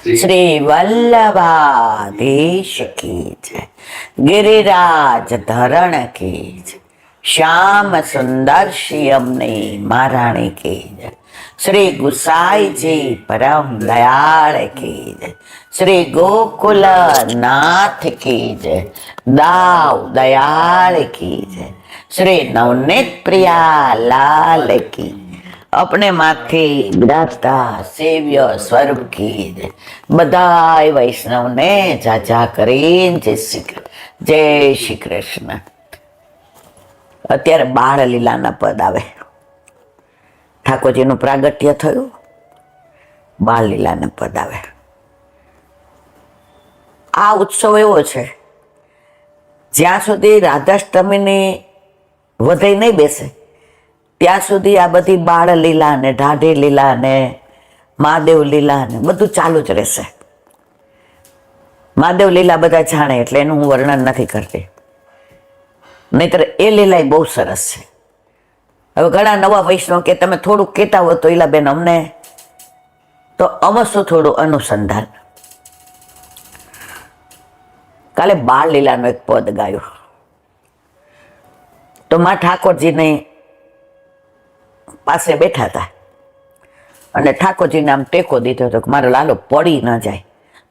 શ્રી વલ્લભાધીશ કી જય, ગિરિરાજ ધરણ કી જય, શ્યામ સુંદર શ્યામની મહારાણી કી જય, શ્રી ગુસાઈજી પરમ દયાળ કી જય, શ્રી ગોકુલ નાથ કી જય, દાવ દયાળ કી જય, શ્રી નવનીત પ્રિયા લાલ કી, अपने माथे विराजता सेव्य स्वरूप की जय। बधाई वैष्णव ने जाजा કરીને જય શ્રી કૃષ્ણ। અત્યારે બાળ લીલાના પદ આવે, ઠાકોરજીનું પ્રાગટ્ય થયું, બાળ લીલાના પદ આવે। આ ઉત્સવ એવો છે જ્યાં સુધી રાધાષ્ટમીની વધાઈ નહીં બેસે ત્યાં સુધી આ બધી બાળ લીલા ને ઢાઢી લીલા ને મહાદેવ લીલા ને બધું ચાલુ જ રહેશે। મહાદેવ લીલા બધા જાણે એટલે એનું હું વર્ણન નથી કરતી, નહીતર એ લીલા બહુ સરસ છે। હવે ઘણા નવા વૈષ્ણવ કે તમે થોડુંક કહેતા હો તો ઈલાબેન અમને તો અમસ્તું થોડું અનુસંધાન। કાલે બાળ લીલાનું એક પદ ગાયું તો માં ઠાકોરજીને પાસે બેઠા હતા અને ઠાકોરજીને આમ ટેકો દીધો હતો કે મારો લાલો પડી ન જાય,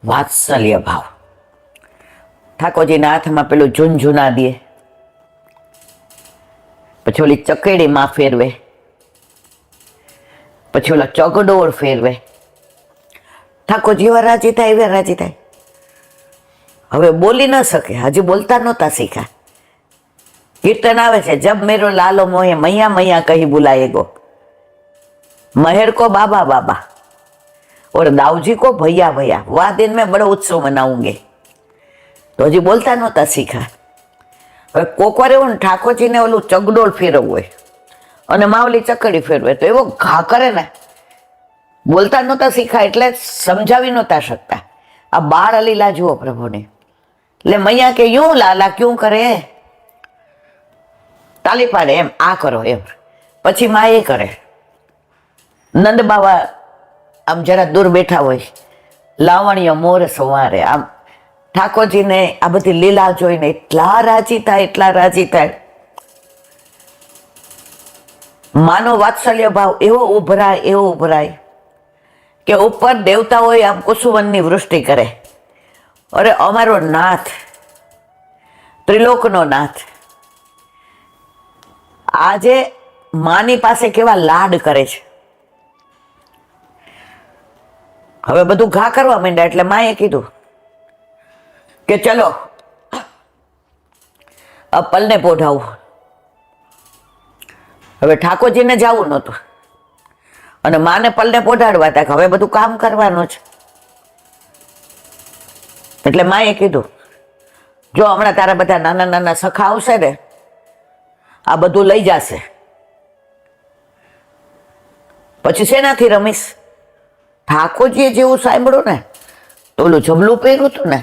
વાત્સલ્ય ભાવ। ઠાકોરજીના હાથમાં પેલું ઝુનઝુના દે, પછી ઓલી ચકેડીમાં ફેરવે, પછી ઓલા ચગડોળ ફેરવે। ઠાકોરજી એવા રાજી થાય, એવા રાજી થાય। હવે બોલી ન શકે, હજી બોલતા નહોતા શીખ્યા। કીર્તન આવે છે, જબ મેરો લાલો મોહે મૈયા મૈયા કહી બુલાએગો, महर को बाबा बाबा और दाऊजी को भैया भैया, वह दिन में बड़ा उत्सव मनाऊंगे। तो हजी बोलता नहोता सीखा। હવે કોક વાર એવું ને ઠાકોરજીને ઓલું ચગડોળ ફેરવવું હોય અને માવલી ચકડી ફેરવે તો એવો ઘા કરે ને, બોલતા નહોતા શીખા એટલે સમજાવી નહોતા શકતા। આ બાળ લીલા જુઓ પ્રભુને, એટલે મૈયા કે યું લાલા ક્યું કરે, તાલી પાડે એમ, આ કરો એમ, પછી માં એ કરે। નંદ બાવા આમ જરા દૂર બેઠા હોય, લાવણ્ય મોર સવારે, આમ ઠાકોરજીને આ બધી લીલા જોઈને એટલા રાજી થાય, એટલા રાજી થાય। માનો વાત્સલ્ય ભાવ એવો ઉભરાય, એવો ઉભરાય કે ઉપર દેવતાઓએ આમ કુસુમનની વૃષ્ટિ કરે। અરે અમારો નાથ, ત્રિલોકનો નાથ આજે માની પાસે કેવા લાડ કરે છે। હવે બધું ઘા કરવા માંડ્યા એટલે માએ કીધું કે ચલો પલને પોઢાવું। હવે ઠાકોરજીને જવું નહોતું અને માને પલને પોઢાડવા હતા, હવે બધું કામ કરવાનું છે। એટલે માએ કીધું જો હમણાં તારા બધા નાના નાના સખા આવશે ને, આ બધું લઈ જશે, પછી શેનાથી રમીશ? ઠાકોરજીએ જેવું સાંભળ્યું ને તો ઓલું જબલું પહેર્યું હતું ને,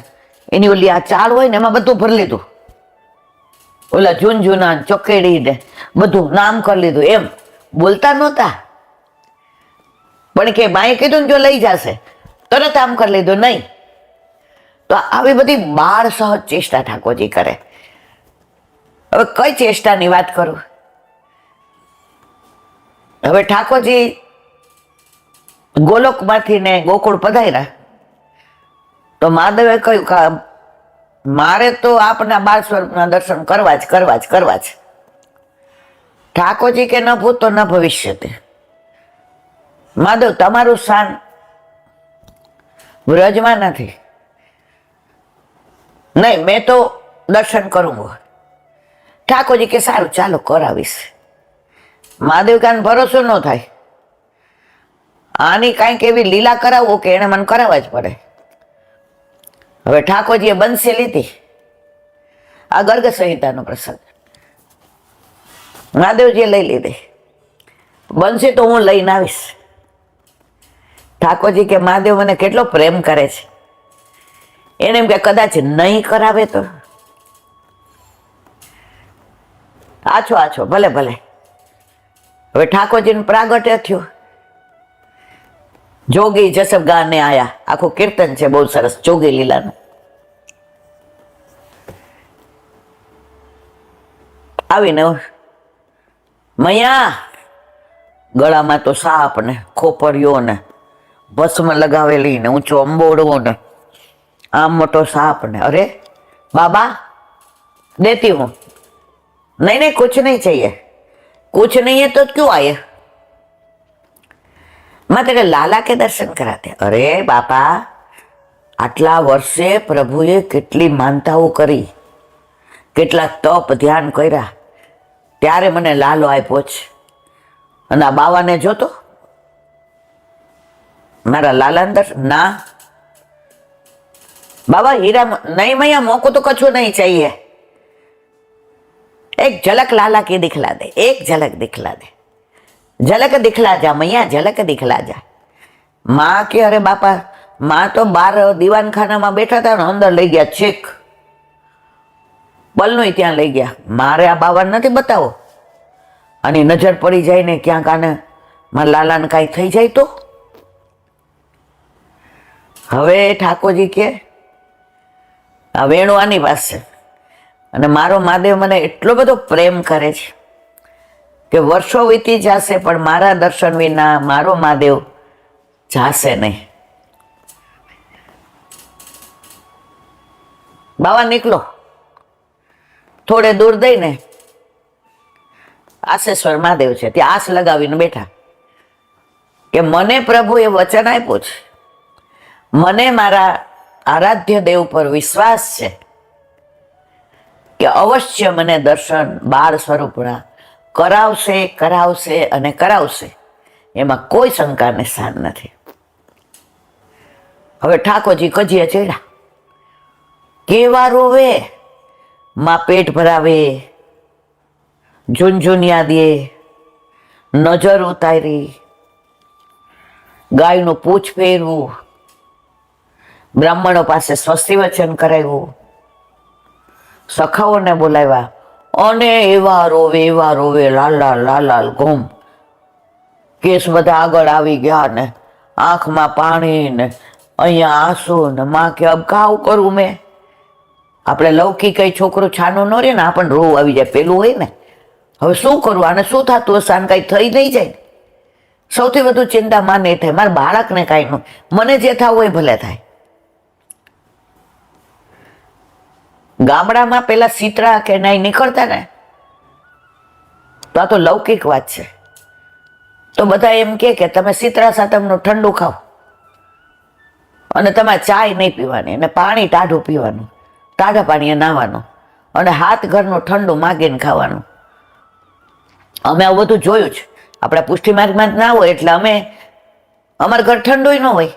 એની ઓલી આ ચાળ હોય ને એમાં બધું ભરી લીધું, ઓલા ઝુનઝુના ચકેડી ને બધું નામ કરી લીધું। એમ બોલતા નહોતા પણ કે માએ કીધું ને જો લઈ જશે તરત આમ કરી લીધું, નહીં તો આવી બધી બાળ સહજ ચેષ્ટા ઠાકોરજી કરે। હવે કઈ ચેષ્ટાની વાત કરું? હવે ઠાકોરજી ગોલોકમાંથી ને ગોકુળ પધાર્યા તો મહાદેવે કહ્યું કે મારે તો આપના બાળ સ્વરૂપના દર્શન કરવા જ કરવા જ કરવા જ। ઠાકોરજી કે ન ભૂતો ન ભવિષ્યતે, મહાદેવ તમારું સ્થાન વ્રજમાં નથી, નહીં મેં તો દર્શન કરું। ઠાકોરજી કે સારું ચાલો કરાવીશ। મહાદેવ કાન ભરોસો ન થાય, આની કાંઈક એવી લીલા કરાવવો કે એને મને કરાવવા જ પડે। હવે ઠાકોરજીએ બંસી લીધી, આ ગર્ગ સંહિતાનો પ્રસંગ, મહાદેવજીએ લઈ લીધી બંસી, તો હું લઈને આવીશ। ઠાકોરજી કે મહાદેવ મને કેટલો પ્રેમ કરે છે, એને એમ કે કદાચ નહીં કરાવે તો આછો આછો ભલે ભલે। હવે ઠાકોરજીનું પ્રાગટ્ય થયું જોગી જસબ ગાને આયા, આખું કીર્તન છે બહુ સરસ જોગી લીલાનું. આવીને મૈયા ગળામાં તો સાપ ને ખોપરીઓ ને ભસ્મ લગાવેલી ને ઊંચો અંબોડવો ને આમ મોટો સાપ ને. અરે बाबा देती हूं. नहीं नहीं कुछ नहीं चाहिए, कुछ नहीं है तो क्यों आए? मैं तेरे लाला के दर्शन कराते. अरे बापा आटला वर्षे प्रभुए કેટલી માનતાઓ કરી, કેટલા તપ ધ્યાન કર્યા, ત્યારે મને લાલો આપ્યો છે. અને આ બાવાને જોતો મારા લાલા દર્શન ના बाबा हीरा नहीं मैया मोको तो कछु नहीं चाहिए, एक झलक लाला की दिखला दे, एक झलक दिखला दे, झलक दिखला जा मैया, झलक दिखला जा. माँ के अरे बापा माँ तो बार दीवान खाना में बैठा था ने अंदर लई गया छेक पलनो ત્યાં લઈ ગયા. મારે આ બાવા નથી બતાવો, આની નજર પડી જાય ને ક્યાંક આને મારા લાલાને કાંઈ થઈ જાય તો. હવે ઠાકોરજી કે આ વેણુ આની પાસે, અને મારો મહાદેવ મને એટલો બધો પ્રેમ કરે છે કે વર્ષો વીતી જશે પણ મારા દર્શન વિના મારો મહાદેવ જાશે નહીં. બાવા નીકળો. થોડે દૂર દઈને આશેશ્વર મહાદેવ છે, ત્યાં આસ લગાવીને બેઠા કે મને પ્રભુએ વચન આપ્યું છે, મને મારા આરાધ્ય દેવ પર વિશ્વાસ છે કે અવશ્ય મને દર્શન બાળ સ્વરૂપના કરાવશે કરાવશે અને કરાવશે, એમાં કોઈ શંકાને સ્થાન નથી. હવે ઠાકોરજી કજીએ ચડ્યા, કેવા રોવે, માં પેટ ભરાવે, ઝુનઝુનિયા દે, નજર ઉતારી, ગાયનું પૂછ ફેરવું, બ્રાહ્મણો પાસે સ્વસ્તિ વચન કરાવ્યું, સખાઓને બોલાવ્યા અને એવા રોવે લાલ લાલ ઘૂમ. કેસ બધા આગળ આવી ગયા ને આંખમાં પાણી ને અહીંયા આંસુ ને માં કે અબ કાવ કરું મેં. આપણે લૌકિક કઈ છોકરો છાનો ન રહે ને આપણને રોવ આવી જાય, પેલું હોય ને હવે શું કરવું, આને શું થતું હશે, આને કઈ થઈ નહીં જાય. સૌથી વધુ ચિંતા માને થાય મારા બાળકને કાંઈ ન, મને જે થવું હોય ભલે થાય. ગામડામાં પેલા શીતળા કે નાઈ નીકળતા ને તો આ તો લૌકિક વાત છે, તો બધા એમ કે તમે શીતળા સાતમનું ઠંડુ ખાઓ અને તમારે ચાય નહીં પીવાની અને પાણી ટાઢું પીવાનું, ટાઢા પાણીએ નાહવાનું અને હાથ ઘરનું ઠંડુ માગીને ખાવાનું. અમે આવું બધું જોયું છે, આપણા પુષ્ટિ માર્ગમાં ના હોય એટલે અમે અમારા ઘર ઠંડુ ન હોય,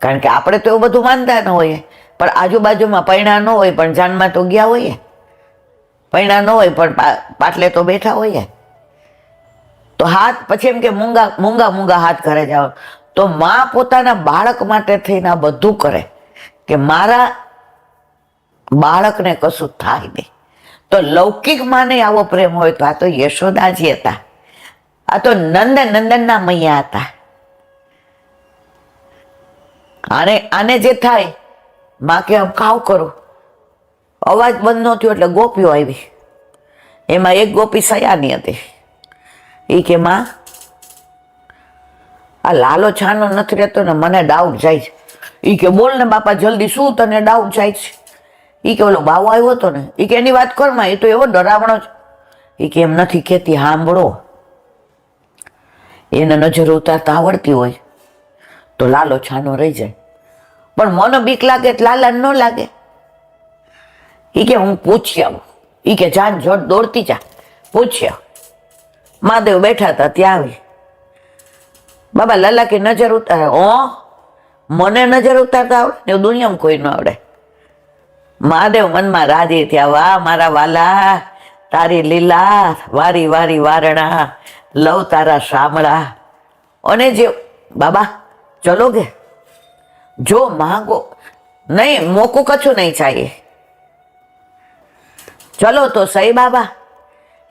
કારણ કે આપણે તો એવું બધું માનતા ન હોઈએ. પણ આજુબાજુમાં પૈણા ન હોય પણ જાનમાં તો ગયા હોઈએ, પૈણા ન હોય પણ પાટલે તો બેઠા હોઈએ. તો હાથ પછી એમ કે મૂંગા હાથ ઘરે જાઓ. તો માં પોતાના બાળક માટે થઈને આ બધું કરે કે મારા બાળકને કશું થાય નહીં. તો લૌકિક માને આવો પ્રેમ હોય તો આ તો યશોદાજી હતા, આ તો નંદનના મૈયા હતા. આને જે થાય માં કે ખાવ કરો, અવાજ બંધ ન થયો એટલે ગોપીઓ આવી. એમાં એક ગોપી સયાની હતી, એ કે માં આ લાલો છાનો નથી રહેતો ને મને ડાઉટ જાય છે. એ કે બોલ ને બાપા જલ્દી, શું તને ડાઉટ જાય છે? એ કે ઓલો બાવો આવ્યો હતો ને, એ કે એની વાત કરમાં, એ તો એવો ડરાવણો છે. એ કે એમ નથી કહેતી, સાંભળો. એને નજર ઉતારતા આવડતી હોય તો લાલો છાનો રહી જાય, પણ મને બીક લાગે લાલા ન લાગે. એ કે હું પૂછી આવું. એ કે જાન જોડ દોડતી જા પૂછી આવ. મહાદેવ બેઠા હતા ત્યાં આવી. બાબા લાલા કે નજર ઉતારે. મને નજર ઉતારતા આવડે ને દુનિયામાં કોઈ ન આવડે. મહાદેવ મનમાં રાજી થયા, વાહ મારા વાલા, તારી લીલા વારી વારી વારણા, લવ તારા શામળા. અને જે બાબા ચલો ગે, જો માંગો નહીં, મોકું કછું નહીં ચાહીએ, ચલો તો સહી બાબા.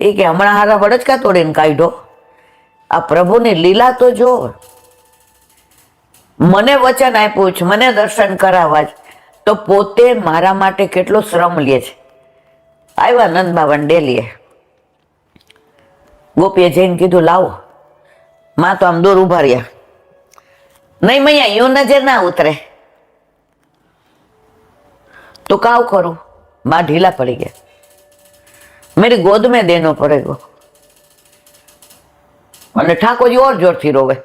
એ કે હમણાં હારા વડચકા તોડીને કાઢો, આ પ્રભુની લીલા તો જો. મને વચન આપ્યું છે, મને દર્શન કરાવવા છે, તો પોતે મારા માટે કેટલો શ્રમ લે છે. આવ્યા નંદ બાબા ડેલીએ, ગોપીએ જઈને કીધું લાવો. માં તો આમ દૂર ઉભા રહ્યા. નહીં મૈયા યું નજર ના ઉતરે. तो काव करूं? माँ ढीला पड़ी गया. मेरी गोद में देना पड़ेगा. અને ઠાકોરજી और जोर થી रोवे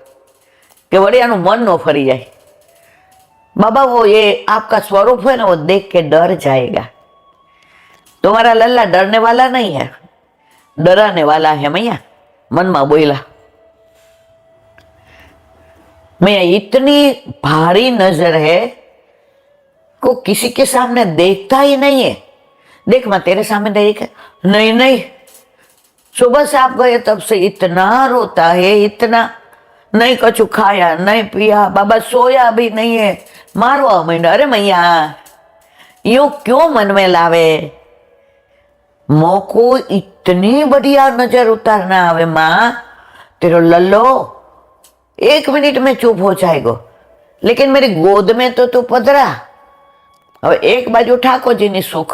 कि वड़ियाનું मन न फरी जाए. बाबा वो ये आपका स्वरूप है ना, वो देख के डर जाएगा. तुम्हारा लल्ला डरने वाला नहीं है, डराने वाला है मैया. मन में बोला. मैया इतनी भारी नजर है को किसी के सामने देखता ही नहीं है. देख मैं तेरे सामने देख. नहीं नहीं, सुबह से आप गए तब से इतना रोता है, इतना. नहीं कछु खाया नहीं पिया, बाबा सोया भी नहीं है, मारवा માંડ્યા. अरे मैया यूं क्यों मन में लावे? मोको इतनी बढ़िया नजर उतारना आवे माँ. तेरो लल्लो 1 मिनट में चुप हो जाएगा, लेकिन मेरी गोद में तो तू पधरा. હવે એક બાજુ ઠાકોરજીની સુખ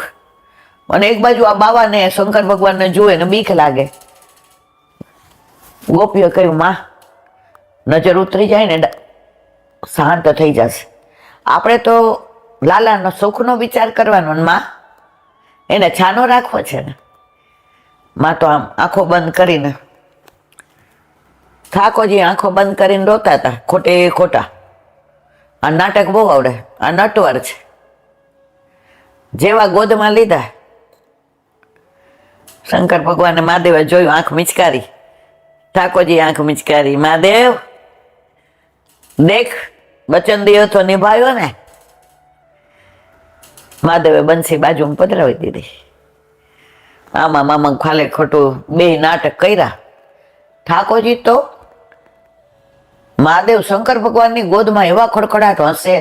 અને એક બાજુ આ બાવાને શંકર ભગવાનને જોવે ને બીક લાગે. ગોપીએ કહ્યું માં નજર ઉતરી જાય ને શાંત થઈ જશે. આપણે તો લાલાનો સુખનો વિચાર કરવાનો ને માં એને છાનો રાખવો છે ને. માં તો આમ આંખો બંધ કરીને, ઠાકોરજી આંખો બંધ કરીને રોતા હતા. ખોટે ખોટા. આ નાટક બહુ આવડે, આ નટવર છે. જેવા ગોદમાં લીધા, શંકર ભગવાને મહાદેવે જોયું, આંખ મિચકારી. ઠાકોરજી આંખ મિચકારી. મહાદેવ દેખ વચન દિયો તો નિભાવ્યો ને. મહાદેવે બંસી બાજુમાં પધરાવી દીધી. આમાં મામા ખાલે ખોટું બે નાટક કર્યા. ઠાકોરજી તો મહાદેવ શંકર ભગવાનની ગોદમાં એવા ખડખડાટ હશે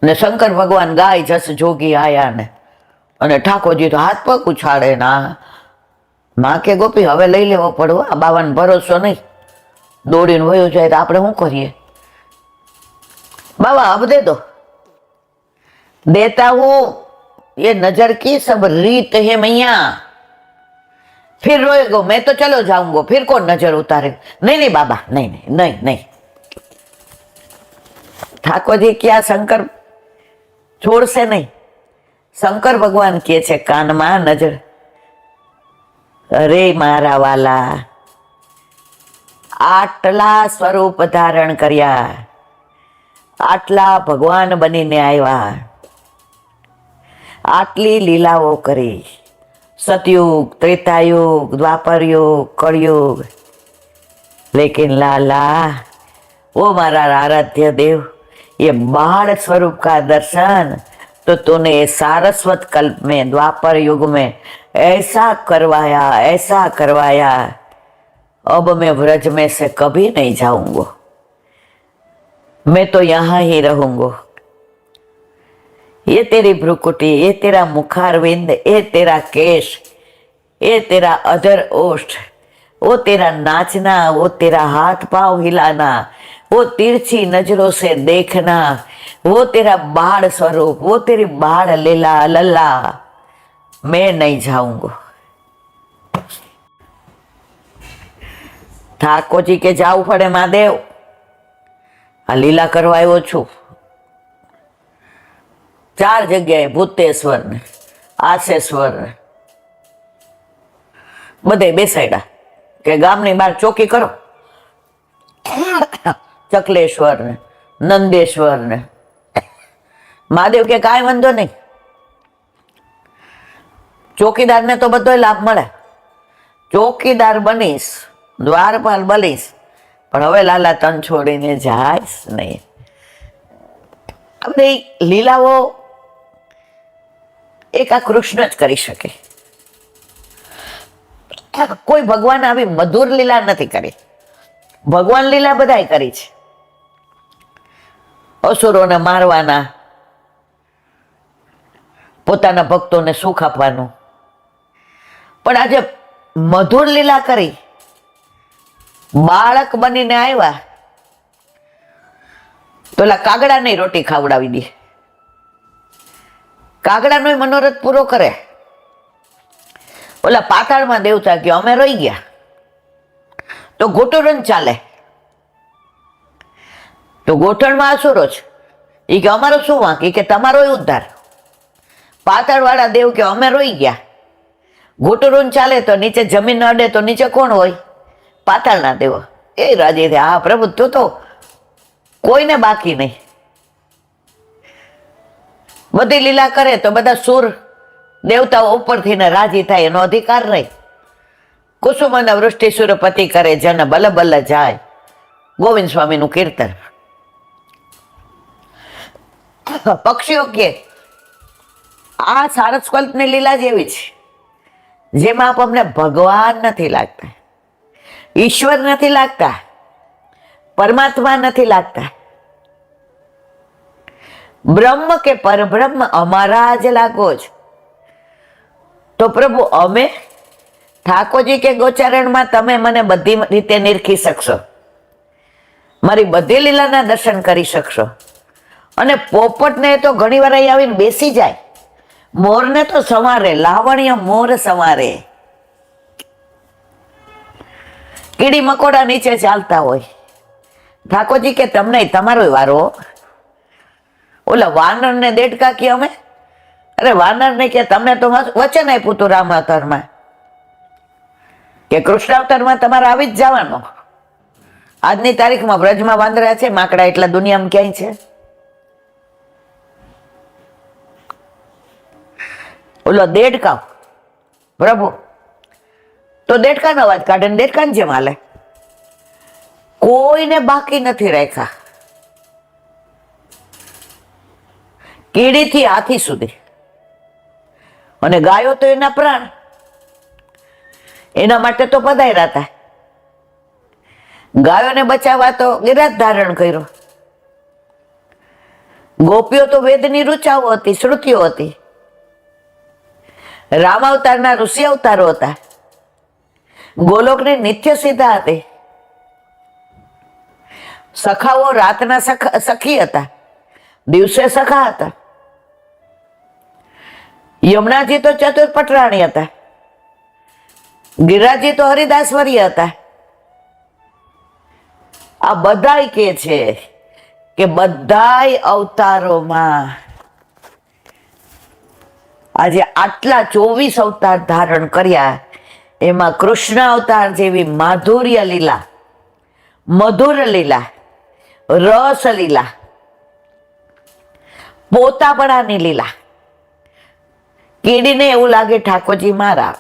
ને શંકર ભગવાન ગાય જસ જોગી આયા ને, અને ઠાકોરજી તો હાથ પગ ઉછાળે ના. માં કે ગોપી હવે લઈ લેવો પડવો, આ બાવાનો ભરોસો નહીં, દોડીને વયો જાય તો આપણે શું કરીએ? बाबा अब दे दो. देता हूं, ये नजर की सब रीत है मैया. फिर रोएगो, मैं तो चलो जाऊंगा, फिर कौन नजर उतारे? नहीं नहीं बाबा, नहीं नहीं नहीं नहीं. ठाकुर जी क्या शंकर छोड़से नहीं. शंकर भगवान के छे कान में नजर. अरे मारा वाला, आटला स्वरूप धारण कर्या, आटला भगवान बनीने आव्या, आटली लीलाओ करी. सतयुग, त्रेतायुग, द्वापर युग, कलयुग. लेकिन लाला, वो मारा आराध्य देव, ये बाल स्वरूप का दर्शन तो तूने सारस्वत कल्प में, द्वापर युग में ऐसा करवाया. अब मैं व्रज में से कभी नहीं जाऊंगा, मैं तो यहाँ ही रहूंगा. ये तेरी भ्रुकुटी, ये तेरा मुखारविंद, ये तेरा केश, ये तेरा अधर ओष्ठ, वो तेरा नाचना, वो तेरा हाथ पांव हिलाना, वो तिरछी नजरों से देखना, वो तेरा बाल स्वरूप, वो तेरी बाल लीला लल्ला, मैं नहीं जाऊंगा. ઠાકોર જી કે જાવું પડે મહાદેવ, આ લીલા કરવા આવ્યો છું. 4 જગ્યાએ ભૂતેશ્વર ને, આશેશ્વર ને બધે બેસાડ્યા કે ગામની બહાર ચોકી કરો. ચકલેશ્વર ને, નંદેશ્વર ને. મહાદેવ કે કાંઈ વાંધો નહીં, ચોકીદાર ને તો બધો લાભ મળે. ચોકીદાર બનીશ, દ્વારપાલ બનીશ, પણ હવે લાલા તન છોડીને જાયશ નહીં. આ બધી લીલાઓ એક આ કૃષ્ણ જ કરી શકે. કોઈ ભગવાન આવી મધુર લીલા નથી કરી. ભગવાન લીલા બધાય કરી છે. અસુરોને મારવાના, પોતાના ભક્તોને સુખ આપવાનું. પણ આજે મધુર લીલા કરી, બાળક બનીને આવ્યા તો ઓલા કાગડાની રોટી ખાવડાવી દે. કાગડાનો મનોરથ પૂરો કરે. ઓલા પાતાળમાં દેવતા કે અમે રહી ગયા તો ગોટોરણ ચાલે, તો ગોઠણમાં અસુરો છે. એ કે અમારો શું વાંક? એ કે તમારો ઉદ્ધાર. પાતાળ વાળા દેવ કે અમે રોઈ ગયા. ગોટોરણ ચાલે તો નીચે જમીન અડે તો નીચે કોણ હોય? પાતાળના દેવો. એ રાજી થયા, હા પ્રભુ તું તો કોઈને બાકી નહીં. બધી લીલા કરે તો બધા સુર દેવતાઓ ઉપરથી ને રાજી થાય, એનો અધિકાર નહીં. કુસુમના વૃષ્ટિ સુરપતિ કરે જન બલ બલ જાય. ગોવિંદ સ્વામીનું કીર્તન. પક્ષીઓ કે આ સારસ્વલ્પની લીલા જેવી છે, જેમાં આપણને ભગવાન નથી લાગતા, ઈશ્વર નથી લાગતા, પરમાત્મા નથી લાગતા. બ્રહ્મ કે પરબ્રહ્મ અમારા જ લાગો છો. તો પ્રભુ અમે ઠાકોરજી કે ગોચારણમાં તમે મને બધી રીતે નિરખી શકશો, મારી બધી લીલાના દર્શન કરી શકશો. અને પોપટને તો ઘણી વાર અહીં આવીને બેસી જાય, મોરને તો સંવારે, લાવણ્ય મોર સંવારે. કીડી મકોડા નીચે ચાલતા હોય, ઠાકોરજી કે તમને તમારો વારો. ઓલા વાનર ને દેડકા કે અમે, અરે વાનર ને કે તમને તો વચન આપ્યું હતું રામ અવતારમાં કે કૃષ્ણ અવતારમાં તમારે આવી જ જવાનો. આજની તારીખમાં બ્રજમાં વાંદરા છે, માકડા એટલા દુનિયામાં ક્યાંય છે? ઓલો દેડકા પ્રભુ તો દેડકાનો અવાજ કાઢે ને દેડકાને જેમ હાલે. કોઈને બાકી નથી રાખ્યા, કીડીથી હાથી સુધી. અને ગાયો તો એના પ્રાણ, એના માટે તો પધાર્યા હતા. ગાયોને બચાવવા તો ગિરાજ ધારણ કર્યો. ગોપીઓ તો વેદની ઋચાઓ હતી, શ્રુતિઓ હતી. રામ અવતારના ઋષિ અવતારો હતા. ગોલોકની નિત્ય સીધા હતી. સખાઓ રાતના સખી હતા, દિવસે સખા હતા. યમુનાજી તો ચતુર્પટરાણી હતા. ગિરિરાજજી તો હરિદાસવર્ય હતા. આ બધાય કે છે કે બધાય અવતારોમાં આજે આટલા 24 અવતાર ધારણ કર્યા, એમાં કૃષ્ણ અવતાર જેવી માધુર્ય લીલા, મધુર લીલા, રસ લીલા, પોતાપણાની લીલા. કીડીને એવું લાગે ઠાકોરજી મારા,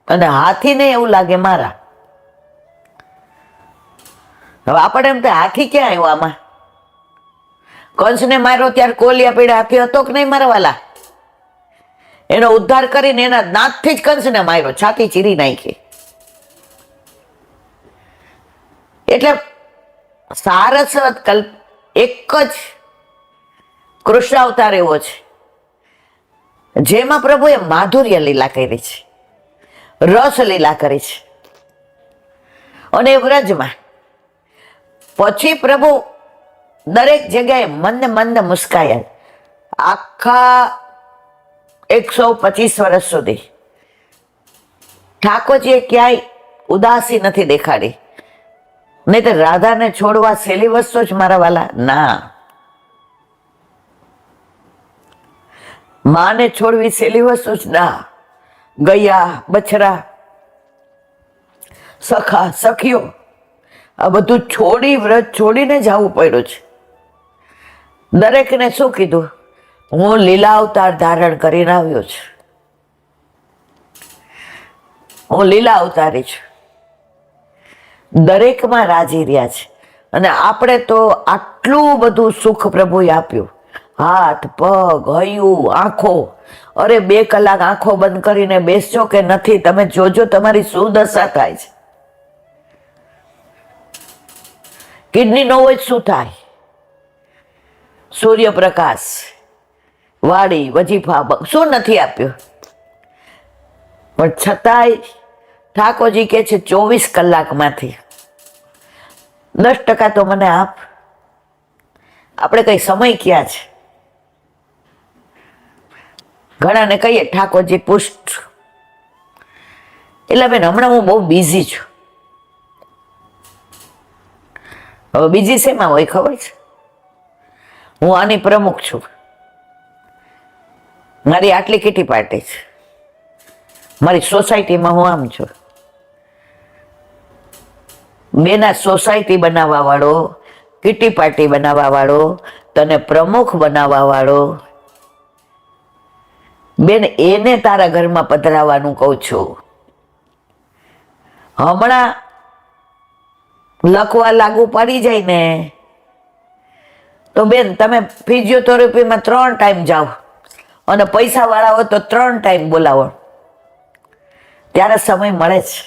અને હાથીને એવું લાગે મારા. હવે આપણે એમ થાય હાથી ક્યાં આવ્યો આમાં? કંસને માર્યો ત્યારે કોલિયા પીડા હાથી હતો કે નહીં મારવાલા? એનો ઉદ્ધાર કરીને એના દાંતથી જ કંસને માર્યો, છાતી ચીરી નાખી. એટલે સારસ્વત કલ્પ એક જ કૃષ્ણ અવતાર એવો છે જેમાં પ્રભુએ માધુર્ય લીલા કરી છે, રસ લીલા કરી છે. અને વ્રજમાં પછી પ્રભુ દરેક જગ્યાએ મંદ મંદ મુસ્કાયા. આખા 125 વર્ષ સુધી ઠાકોરજીએ ક્યાંય ઉદાસી નથી દેખાડી. નહીં તો રાધાને છોડવા સહેલી વસ્તુ જ મારા વાલા ના. માને છોડવી સહેલી વસ્તુ જ ના. ગયા બછરા સખા સખીઓ આ બધું છોડી વ્રત છોડીને જવું પડ્યું છે. દરેકને શું કીધું? હું લીલા અવતાર ધારણ કરીને આવ્યો છું, હું લીલા અવતારી છું. દરેકમાં રાજી રહ્યા છે. અને આપણે તો આટલું બધું સુખ પ્રભુએ આપ્યું, હાથ પગ હૈયું આંખો. અરે 2 કલાક આંખો બંધ કરીને બેસજો કે નથી, તમે જોજો તમારી શું દશા થાય છે. કિડની ન હોય શું થાય? સૂર્યપ્રકાશ, વાડી, વજીફા શું નથી આપ્યું? પણ છતાંય ઠાકોરજી કે છે 24 કલાકમાંથી 10% તો મને આપ. આપણે કઈ સમય ક્યાં છે? ઘણાને કહીએ ઠાકોરજી પુષ્ટ, એટલે બેન હમણાં હું બહુ બિઝી છું. હવે બીજી શેમાં હોય ખબર છે? હું આની પ્રમુખ છું, મારી આટલી કીટી પાર્ટી છે, મારી સોસાયટીમાં હું આમ છું. બેના સોસાયટી બનાવવા વાળો, કીટી પાર્ટી બનાવવા વાળો, તને પ્રમુખ બનાવવા વાળો, બેન એને તારા ઘરમાં પધરાવાનું કહું છું. હમણાં લખવા લાગુ પડી જાય ને તો બેન તમે ફિઝિયોથેરાપીમાં 3 ટાઈમ જાઓ અને પૈસા વાળા હોય તો 3 ટાઈમ બોલાવો, ત્યારે સમય મળે છે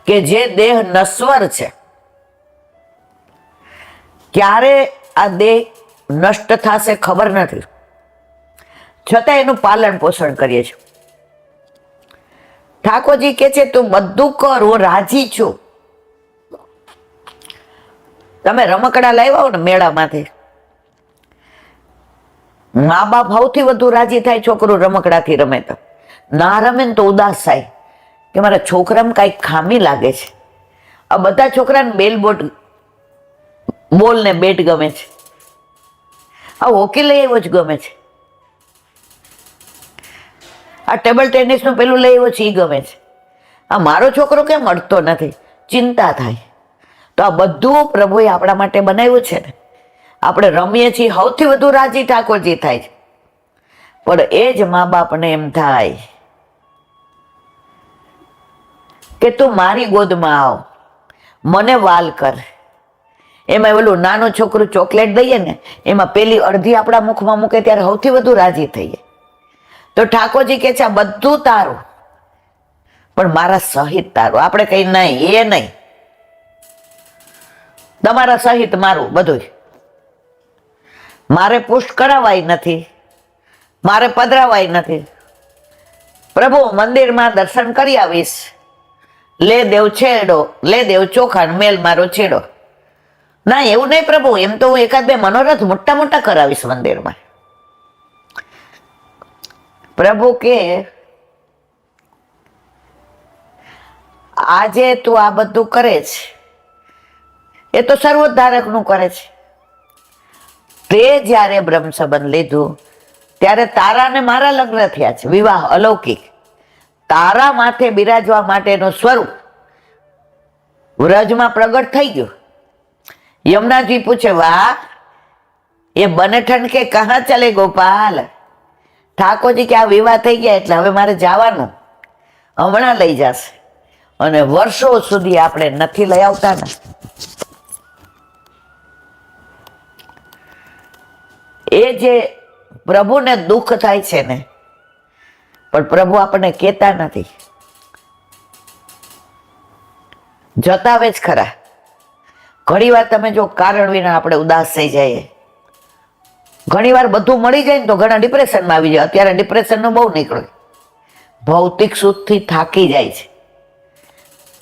કે જે દેહ નશ્વર છે, ક્યારે આ દેહ નષ્ટ થશે ખબર નથી, છતાં એનું પાલન પોષણ કરીએ છીએ. ઠાકોરજી કે છે તું બધું કર, હું રાજી છું. તમે રમકડા લાવ્યા હો ને મેળામાંથી, મા બાપ સૌથી વધુ રાજી થાય છોકરું રમકડાથી રમે તો. ના રમે ને તો ઉદાસ થાય કે મારા છોકરામાં કઈક ખામી લાગે છે. આ બધા છોકરાને બોલ ને બેટ ગમે છે, આ હોકી લઈ આવ્યો જ ગમે છે, આ ટેબલ ટેનિસ નું પેલું લઈ આવ્યો છે એ ગમે છે. આ મારો છોકરો કેમ અડતો નથી, ચિંતા થાય. તો આ બધું પ્રભુએ આપણા માટે બનાવ્યું છે ને. આપણે રમીએ છીએ, સૌથી વધુ રાજી ઠાકોરજી થાય છે. પણ એ જ મા બાપને એમ થાય કે તું મારી ગોદમાં આવ, મને વાલ કર. એમાં ઓલું નાનું છોકરું ચોકલેટ દઈએ ને, એમાં પેલી અડધી આપણા મુખમાં મૂકે ત્યારે સૌથી વધુ રાજી થઈએ. તો ઠાકોરજી કે છે આ બધું તારું, પણ મારા સહિત તારું. આપણે કઈ નહીં, એ નહીં, તમારા સહિત મારું બધું. મારે પુષ્ટ કરાવાય નથી, મારે પધરાવાય નથી. પ્રભુ મંદિરમાં દર્શન કરી આવીશ, લે દેવ છેડો, લે દેવ ચોખા, મેલ મારો છેડો. ના, એવું નહીં પ્રભુ, એમ તો હું 1-2 મનોરથ મોટા મોટા કરાવીશ મંદિરમાં. પ્રભુ કે આજે તું આ બધું કરે છે એ તો સર્વોદ્ધારક નું કરે છે. તે જ્યારે બ્રહ્મ સંબંધ લીધું ત્યારે તારા ને મારા લગ્ન થયા છે, વિવાહ અલૌકિક. તારા માથે બિરાજવા માટેનું સ્વરૂપ વ્રજમાં પ્રગટ થઈ ગયું. યમુનાજી પૂછે વાહ એ બનેઠન કે કહા ચલે ગોપાલ. ઠાકોરજી કે આ વિવાહ થઈ ગયા એટલે હવે મારે જવાનું, હમણાં લઈ જશે. અને વર્ષો સુધી આપણે નથી લઈ આવતા ને. એ જે પ્રભુને દુઃખ થાય છે ને, પણ પ્રભુ આપણને કહેતા નથી, જતાવે જ ખરા. ઘણી વાર તમે જો કારણ વિના આપણે ઉદાસ થઈ જઈએ, ઘણી વાર બધું મળી જાય ને તો ઘણા ડિપ્રેશનમાં આવી જાય. અત્યારે ડિપ્રેશનનું બહુ નીકળ્યું, ભૌતિક સુખથી થાકી જાય છે.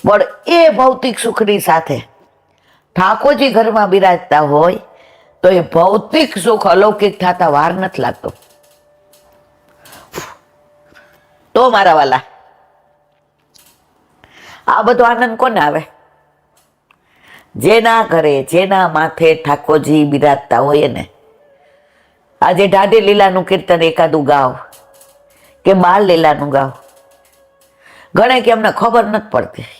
પણ એ ભૌતિક સુખની સાથે ઠાકોરજી ઘરમાં બિરાજતા હોય તો એ ભૌતિક સુખ અલૌકિક થતા વાર નથી લાગતો. તો મારા વાલા, આ બધો આનંદ કોને આવે? જેના ઘરે, જેના માથે ઠાકોરજી બિરાજતા હોય ને. આજે ઢાઢી લીલાનું કીર્તન એકાદું ગાવ કે બાળ લીલાનું ગાવ, ઘણે કે અમને ખબર નથી પડતી.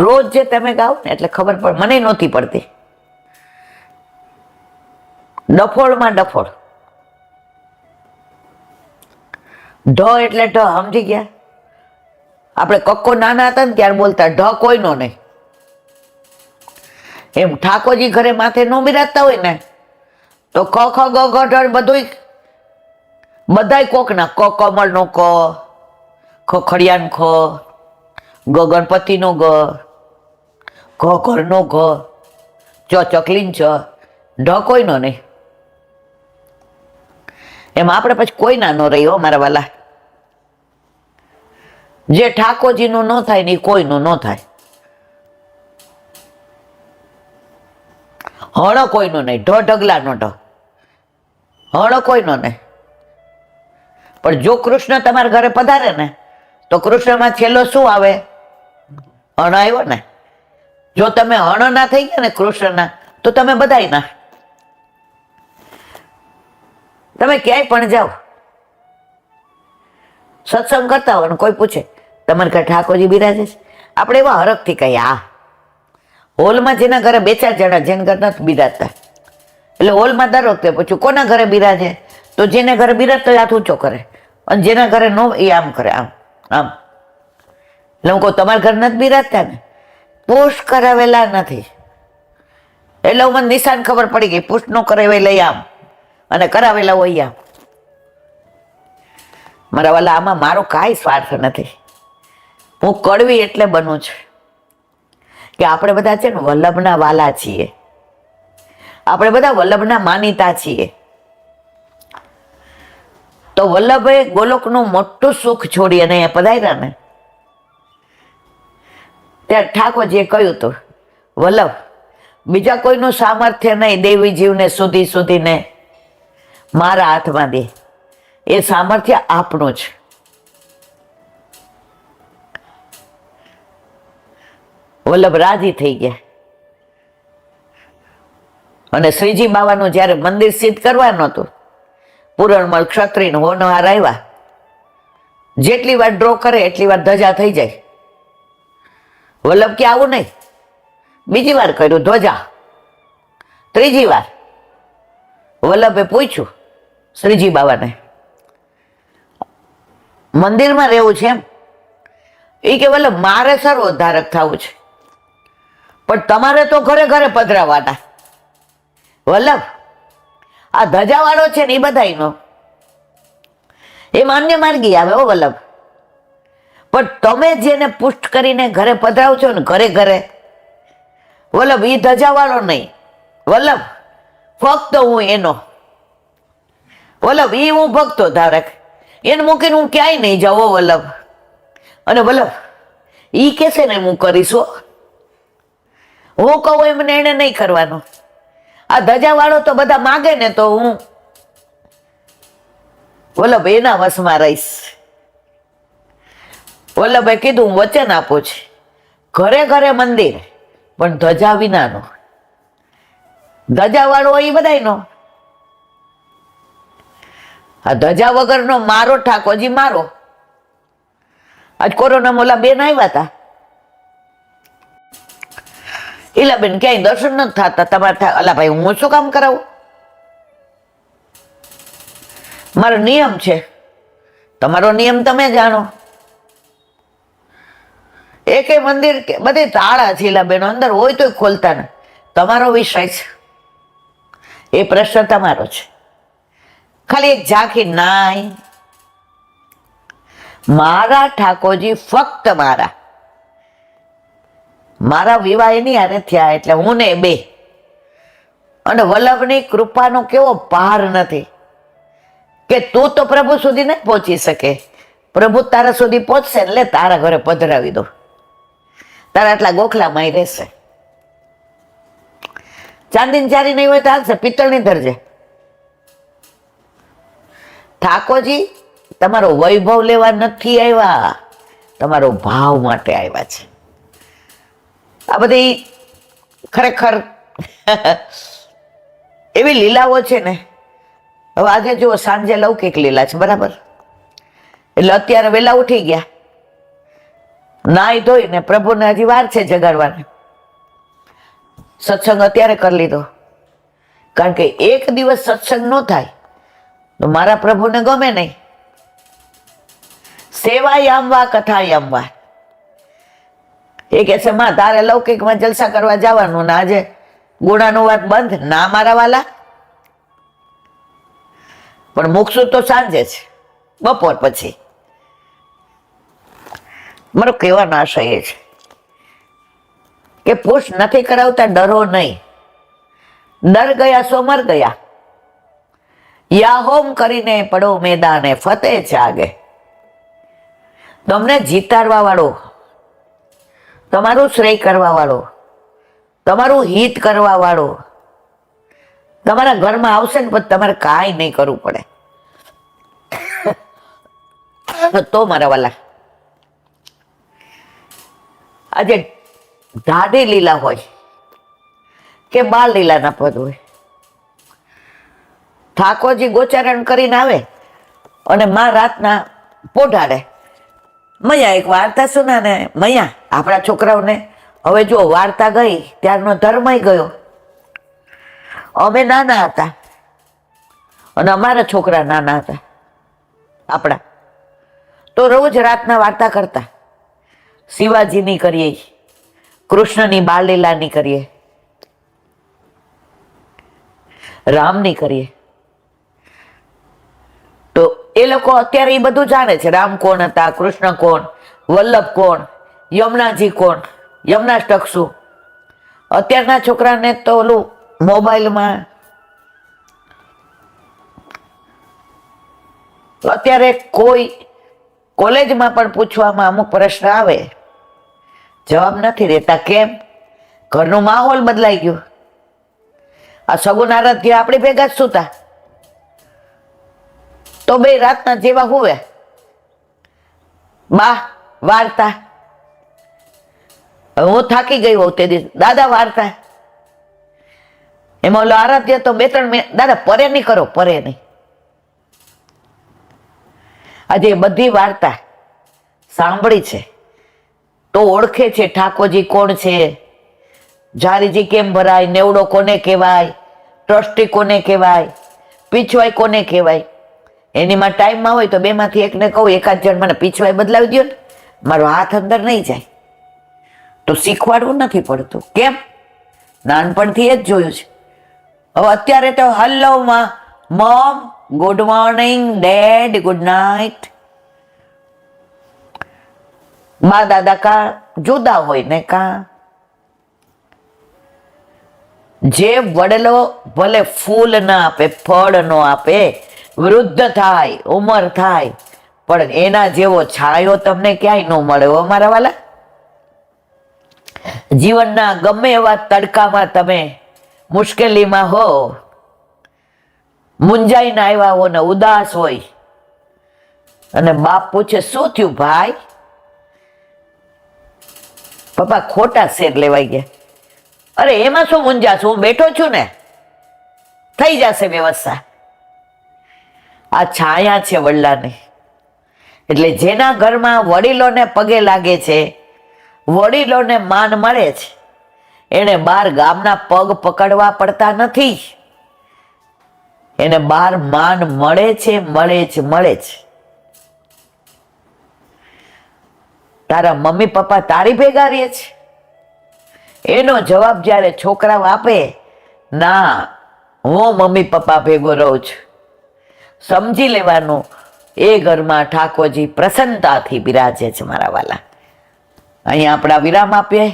રોજ જે તમે ગાઓ ને એટલે ખબર પડે, મને નહોતી પડતી. ડફોળમાં ડફોળ, ઢ એટલે ઢ, સમજી ગયા? આપણે કક્કો નાના હતા ને ત્યારે બોલતા ઢ કોઈનો નહીં. એમ ઠાકોરજી ઘરે માથે નો બિરાજતા હોય ને તો ક ખ ગ ઘ ઢ બધું બધાય કોકના. ક કમળ નો ક, ખ ખડિયાન ખ, ગ ગણપતિ નો ગ, ઘ ઘર નો ઘ, ચ ચકલીન ચ, ઢ કોઈનો નહીં. એમ આપણે પછી કોઈ ના નો રહી હો મારા વાલા. જે ઠાકોરજીનું ન થાય ને કોઈનું ન થાય. હણો કોઈનો નહીં, ઢગલાનો ઢ, હણો કોઈનો નહીં. પણ જો કૃષ્ણ તમારા ઘરે પધારે ને તો કૃષ્ણમાં છેલ્લો શું આવે? હણ આવ્યો ને. જો તમે હણ ના થઈ ગયા ને કૃષ્ણના, તો તમે બધાય ના. તમે ક્યાંય પણ જાઓ, સત્સંગ કરતા હોય ને કોઈ પૂછે તમારે ઘરે ઠાકોરજી બિરાજે છે, આપણે એવા હરખથી કહીએ આ હોલમાં જેના ઘરે 2-4 જણા, જેના ઘરે નથી બિરાજતા, એટલે હોલમાં દર વખતે પૂછ્યું કોના ઘરે બિરાજે, તો જેને ઘરે બિરાજતો હાથ ઊંચો કરે, અને જેના ઘરે નો એ આમ કરે, આમ આમ. એટલે હું કહું તમારા ઘર નથી બિરાજતા ને, પુષ્ટ કરાવેલા નથી. એટલે મને નિશાન ખબર પડી ગઈ, પુષ્ટ નો કરાવેલા આમ અને કરાવેલા હોય આમ. મારા વાલા, આમાં મારો કાંઈ સ્વાર્થ નથી. હું કડવી એટલે બનું છું કે આપણે બધા છે ને વલ્લભના વાલા છીએ, આપણે બધા વલ્લભના માનીતા છીએ. તો વલ્લભે ગોલોકનું મોટું સુખ છોડી અને અહીંયા પધાર્યા ને, ત્યારે ઠાકોરજીએ કહ્યું હતું, વલ્લભ બીજા કોઈનું સામર્થ્ય નહીં, દેવી જીવને સુધી સુધીને મારા હાથમાં દે, એ સામર્થ્ય આપણું છે. વલ્લભ રાજી થઈ ગયા. અને શ્રીજી બાવાનું જયારે મંદિર સિદ્ધ કરવાનું હતું, પૂરણમલ ક્ષત્રિય હોનહાર આવ્યા, જેટલી વાર ડ્રો કરે એટલી વાર ધજા થઈ જાય. વલ્લભ કે આવું નહીં. બીજી વાર કર્યું ધ્વજા, ત્રીજી વાર વલ્લભે પૂછ્યું શ્રીજી બાવાને, મંદિરમાં રહેવું છે એમ? એ કે વલ્લભ મારે સર્વોદ્ધારક થવું છે, પણ તમારે તો ઘરે ઘરે પધરાવાના. વલ્લભ આ ધજાવાળો છે ને એ બધાયનો, એ માન્ય માર્ગી આવે હો વલ્લભ, પણ તમે જેને પુષ્ટ કરીને ઘરે પધરાવ છો ને ઘરે ઘરે, વલ્લભ એ ધજાવાળો નહીં. વલ્લભ ફક્ત હું એનો, વલ્લભ એ હું ભક્તો ધારક, એને મૂકીને હું ક્યાંય નહીં જાઉં વલ્લભ. અને વલ્લભ ઈ કેસે ને હું કરીશું, હું કહું એમને એને નહીં કરવાનું. આ ધજાવાળો તો બધા માગે ને તો હું વલ્લભ એના વશમાં રહીશ. વલ્લભે કીધું હું વચન આપું છું, ઘરે ઘરે મંદિર પણ ધજા વિનાનો. ધજાવાળો એ બધાયનો, આ ધજા વગરનો મારો ઠાકોરજી મારો. આજ કોરોનામાં ઓલા બેન આવ્યા હતા, એલા બેન ક્યાંય દર્શન નથી થતા તમારે, અલા ભાઈ હું શું કામ કરાવું, મારો નિયમ છે, તમારો નિયમ તમે જાણો. એકે મંદિર બધે તાળા છે એલા બેનો, અંદર હોય તો ખોલતા ને. તમારો વિષય છે, એ પ્રશ્ન તમારો છે. ખાલી એક ઝાંખી નાય, મારા ઠાકોરજી ફક્ત મારા, મારા વિવાહ એની હારે થયા એટલે હું ને બે. અને વલ્લભની કૃપાનો કેવો પાર નથી કે તું તો પ્રભુ સુધી નહીં પહોંચી શકે, પ્રભુ તારા સુધી પહોંચશે એટલે તારા ઘરે પધરાવી દો, તારા આટલા ગોખલામાં રહેશે. ચાંદીની ચારી નહીં હોય તો હાલશે, પિત્તળની ધરજે. ઠાકોરજી તમારો વૈભવ લેવા નથી આવ્યા, તમારો ભાવ માટે આવ્યા છે. આ બધી ખરેખર એવી લીલાઓ છે ને. હવે આજે જુઓ સાંજે લૌકિક લીલા છે બરાબર, એટલે અત્યારે વહેલા ઉઠી ગયા, નાઈ ધોઈને પ્રભુને હજી વાર છે જગાડવાને, સત્સંગ અત્યારે કરી લીધો. કારણ કે એક દિવસ સત્સંગ ન થાય તો મારા પ્રભુને ગમે નહીં. સેવા યામવા કથા યામવા, એ કે છે માં તારે લૌકિકમાં જલસા કરવા જવાનું ને આજે ગુણાનું વાત બંધ ના મારા વાલા. પણ મૂકશું તો સાંજે છે, બપોર પછી. મારો કહેવાનો આશય એ છે કે પુષ્ટ નથી કરાવતા ડરો નહીં. ડર ગયા સો મર ગયા, યા હોમ કરીને પડો મેદાને ફતેહ જાગે. તમને જીતાડવા વાળો, તમારું શ્રેય કરવા વાળો, તમારું હિત કરવા વાળો, તમારા ઘરમાં આવશે ને પછી તમારે કાંઈ નહીં કરવું પડે. તો મારા વાલા, આજે ઢાઢી લીલા હોય કે બાળ લીલાના પદ હોય, ઠાકોરજી ગોચારણ કરીને આવે અને માં રાતના પોઢાડે. મૈયા એક વાર્તા સુના ને મૈયા આપણા છોકરાઓને હવે જો વાર્તા ગઈ ત્યારનો ધર્મય ગયો. અમે નાના હતા અને અમારા છોકરા નાના હતા આપણા, તો રોજ રાતના વાર્તા કરતા. શિવાજીની કરીએ, કૃષ્ણની બાળલીલાની કરીએ, રામની કરીએ. તો એ લોકો અત્યારે એ બધું જાણે છે. રામ કોણ હતા, કૃષ્ણ કોણ, વલ્લભ કોણ, યમુનાજી કોણ, યમુનાષ્ટક શું. અત્યારના છોકરાને તો ઓલું મોબાઈલમાં, અત્યારે કોઈ કોલેજમાં પણ પૂછવામાં અમુક પ્રશ્ન આવે, જવાબ નથી દેતા. કેમ? ઘરનો માહોલ બદલાઈ ગયો. આ સગુન આરાધ્ય આપણી ભેગા જ સુતા, તો બે રાતના જેવા હુવે બા વાર્તા. હું થાકી ગઈ હોઉં તે દિવસ, દાદા વાર્તા. એમાં ઓલો આરાધ્ય તો 2-3 મિનિટ, દાદા પરે નહીં કરો, પરે નહીં. આજે બધી વાર્તા સાંભળી છે તો ઓળખે છે ઠાકોરજી કોણ છે, જારીજી કેમ ભરાય, નેવડો કોને કહેવાય, ટ્રસ્ટી કોને કહેવાય, પીછવાઈ કોને કહેવાય. એની માં ટાઈમમાં હોય તો બેમાંથી એકને કહું, એકાદ જણ મને પીછવાઈ બદલાવી દો ને, મારો હાથ અંદર નહીં જાય. તો શીખવાડવું નથી પડતું. કેમ? નાનપણથી એ જ જોયું છે. હવે અત્યારે તો હલ્લો માં, mom, good morning, dad, good night. બા દાદા કા જુદા હોય ને કા. જે વડલો ભલે ફૂલ ના આપે, ફળ નો આપે, વૃદ્ધ થાય, ઉંમર થાય, પણ એના જેવો છાયો તમને ક્યાંય ન મળે હો મારા વાલા. જીવનના ગમે એવા તડકામાં તમે મુશ્કેલીમાં હો, મૂંઝાઈને આવ્યા હો ને ઉદાસ હોય, અને બાપ પૂછે શું થયું ભાઈ? પપ્પા ખોટા શેર લેવાઈ ગયા. અરે એમાં શું મૂંઝાશું, હું બેઠો છું ને, થઈ જશે વ્યવસ્થા. આ છાયા છે વડલાની. એટલે જેના ઘરમાં વડીલોને પગે લાગે છે, વડીલોને માન મળે છે, એને બાર ગામના પગ પકડવા પડતા નથી. એને બાર માન મળે છે, મળે છે, મળે છે. તારા મમ્મી પપ્પા તારી ભેગા રહે છે, એનો જવાબ જ્યારે છોકરાઓ આપે, ના હું મમ્મી પપ્પા ભેગો રહું છું, સમજી લેવાનું એ ઘરમાં ઠાકોરજી પ્રસન્નતાથી બિરાજે છે મારા વાલા. અહીંયા આપણા વિરામ આપીએ.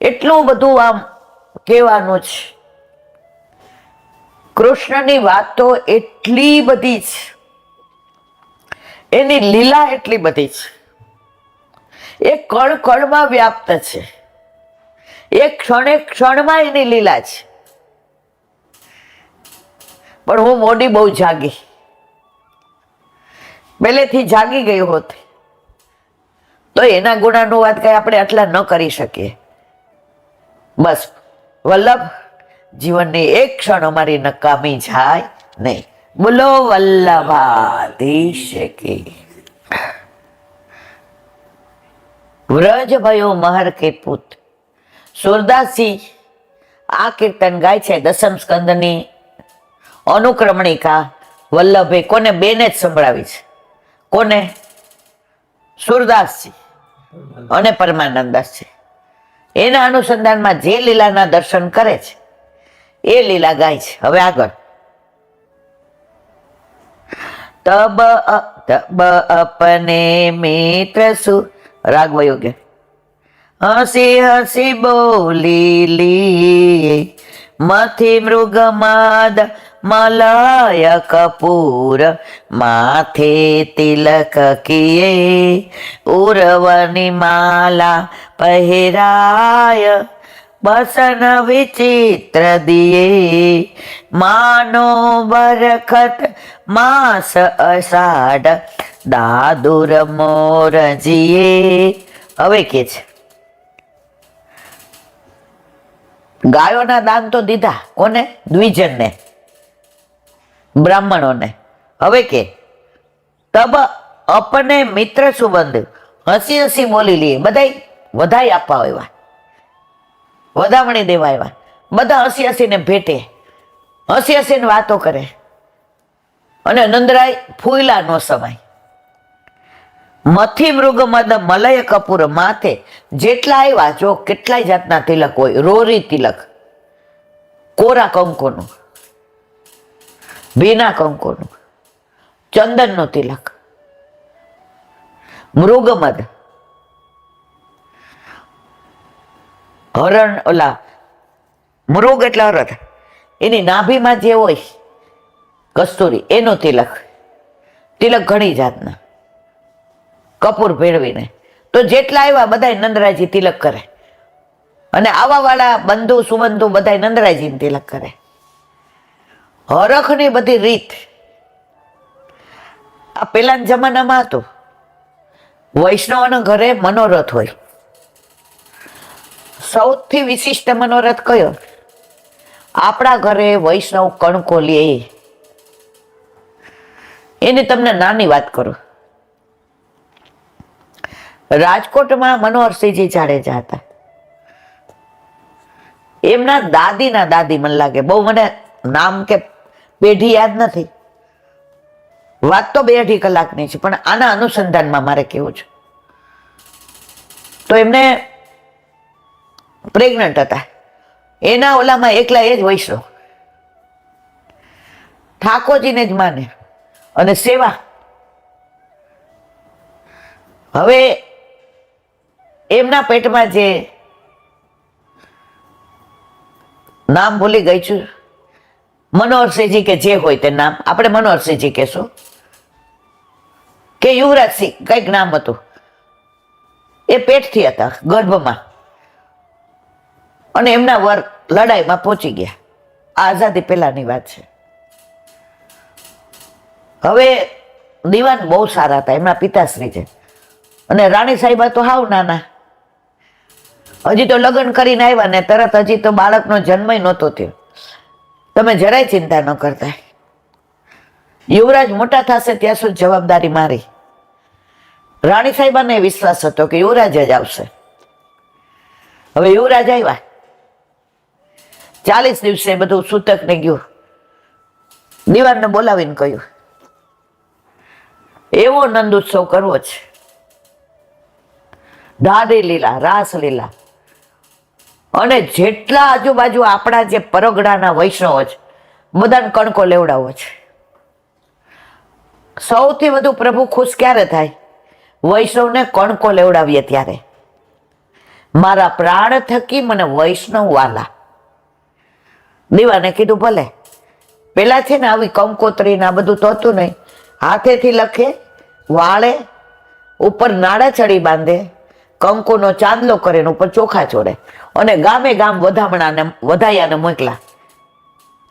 એટલું બધું આમ કહેવાનું છે. કૃષ્ણની વાત તો એટલી બધી છે, એની લીલા એટલી બધી છે, એ કણ કણમાં વ્યાપ્ત છે, એ ક્ષણે ક્ષણમાં એની લીલા છે. પણ હું મોડી બહુ જાગી, પહેલેથી જાગી ગઈ હોત તો એના ગુનાનું વાત કઈ આપણે આટલા ન કરી શકીએ. બસ વલ્લભ, જીવનની એક ક્ષણ અમારી નકામી જાય નહીં. બોલો વલ્લભાધીશ કી. વ્રજ ભયો મહર કે પુત. સુરદાસજી આ કીર્તન ગાય છે, 10મ સ્કંદની અનુક્રમણિકા. વલ્લભે કોને? બેને જ સંભળાવી છે. કોને? સુરદાસજી અને પરમાનંદાસજી. એના અનુસંધાનમાં જે લીલાના દર્શન કરે છે એ લીલા ગાય છે. હવે આગળ. તબ તબ અપને મિત્ર સુ, રાગ વયોગ્ય. હસી હસી બોલી લી મથી મૃગમાદ મલય કપૂર માથે તિલક કિએ ઉરવની માલા પહેરાય બસન વિચિત્ર દિયે, માનો બરખત માસ અષાઢ, દાદુર મોરજીએ. હવે કે છે ગાયોના દાન તો દીધા કોને? દ્વિજનને, બ્રાહ્મણોને. હવે કે તબ અપને મિત્ર સુબંધ, હસી હસી બોલી લીએ. બધા વધાઈ આપવા આવ્યા, વધામણી દેવા આવ્યા. બધા હસી હસીને ભેટે, હસી હસીને વાતો કરે. અને નંદરાય ફૂયલા નો સમાય. મથી મૃગ મદ મલય કપૂર માથે, જેટલા આવ્યા જો કેટલાય જાતના તિલક હોય. રોરી તિલક, કોરા કંકોનું, ભીના કંકોનું, ચંદનનું તિલક, મૃગમદ, હરણ, ઓલા મૃગ એટલે હરણ, એની નાભીમાં જે હોય કસ્તુરી, એનું તિલક. તિલક ઘણી જાતના, કપૂર ભેળવીને. તો જેટલા આવ્યા બધા નંદરાયજી તિલક કરે. અને આવા વાળા બંધુ સુબંધુ બધા નંદરાયજી તિલક કરે. હરખની બધી રીત આ પેલાના જમાનામાં હતું. વૈષ્ણવના ઘરે મનોરથ હોય. સૌથી વિશિષ્ટ મનોરથ કયો? આપણા ઘરે વૈષ્ણવ કણકો લે. એની તમને નાની વાત કરું. રાજકોટમાં મનોહરસિંહજી જાડેજા હતા. એમના દાદીના દાદી મને લાગે, બહુ મને નામ કે પેઢી યાદ નથી. વાત તો 2-2.5 કલાકની છે, પણ આના અનુસંધાનમાં મારે કેવું છે. તો એમને પ્રેગ્નન્ટ હતા. એના ઓલામાં એકલા એ જ વૈષ્ણવ, ઠાકોરજીને જ માને અને સેવા. હવે એમના પેટમાં જે નામ ભૂલી ગઈ છું, મનોહરસિંહજી કે જે હોય તે નામ, આપણે મનોહરસિંહજી કહેશું કે યુવરાજસિંહ કંઈક નામ હતું. એ પેટથી હતા, ગર્ભમાં. અને એમના વર લડાઈમાં પહોંચી ગયા. આઝાદી પહેલાની વાત છે. હવે દીવાન બહુ સારા હતા, એમના પિતાશ્રી છે. અને રાણી સાહેબા તો હાવ નાના, હજી તો લગ્ન કરીને આવ્યા ને તરત હજી તો બાળકનો જન્મ નહોતો થયો. તમે જરાય ચિંતા ન કરતા. યુવરાજ મોટા થશે ત્યાં સુધી જવાબદારી મારી. રાણી સાહેબાને વિશ્વાસ હતો કે યુવરાજ જ આવશે. હવે યુવરાજ આવ્યા, 40 દિવસે બધું સૂતક ને ગયું. દીવાનને બોલાવીને કહ્યું એવો નંદ ઉત્સવ કરવો છે, દાદી લીલા, રાસ લીલા. અને જેટલા આજુબાજુ આપણા જે પરગડાના વૈષ્ણવ છે બધાને કણકો લેવડાવો છે. સૌથી વધુ પ્રભુ ખુશ ક્યારે થાય? વૈષ્ણવને કણકો લેવડાવીએ ત્યારે. મારા પ્રાણ થકી મને વૈષ્ણવ વાલા. દીવાને કીધું ભલે. પેલા છે ને આવી કંકોત્રી ને આ બધું તો હતું નહીં. હાથેથી લખે, વાળે, ઉપર નાડા ચડી બાંધે, કંકુનો ચાંદલો કરીને ઉપર ચોખા ચોડે. અને ગામે ગામ વધામણાને વધાયાને મોકલા.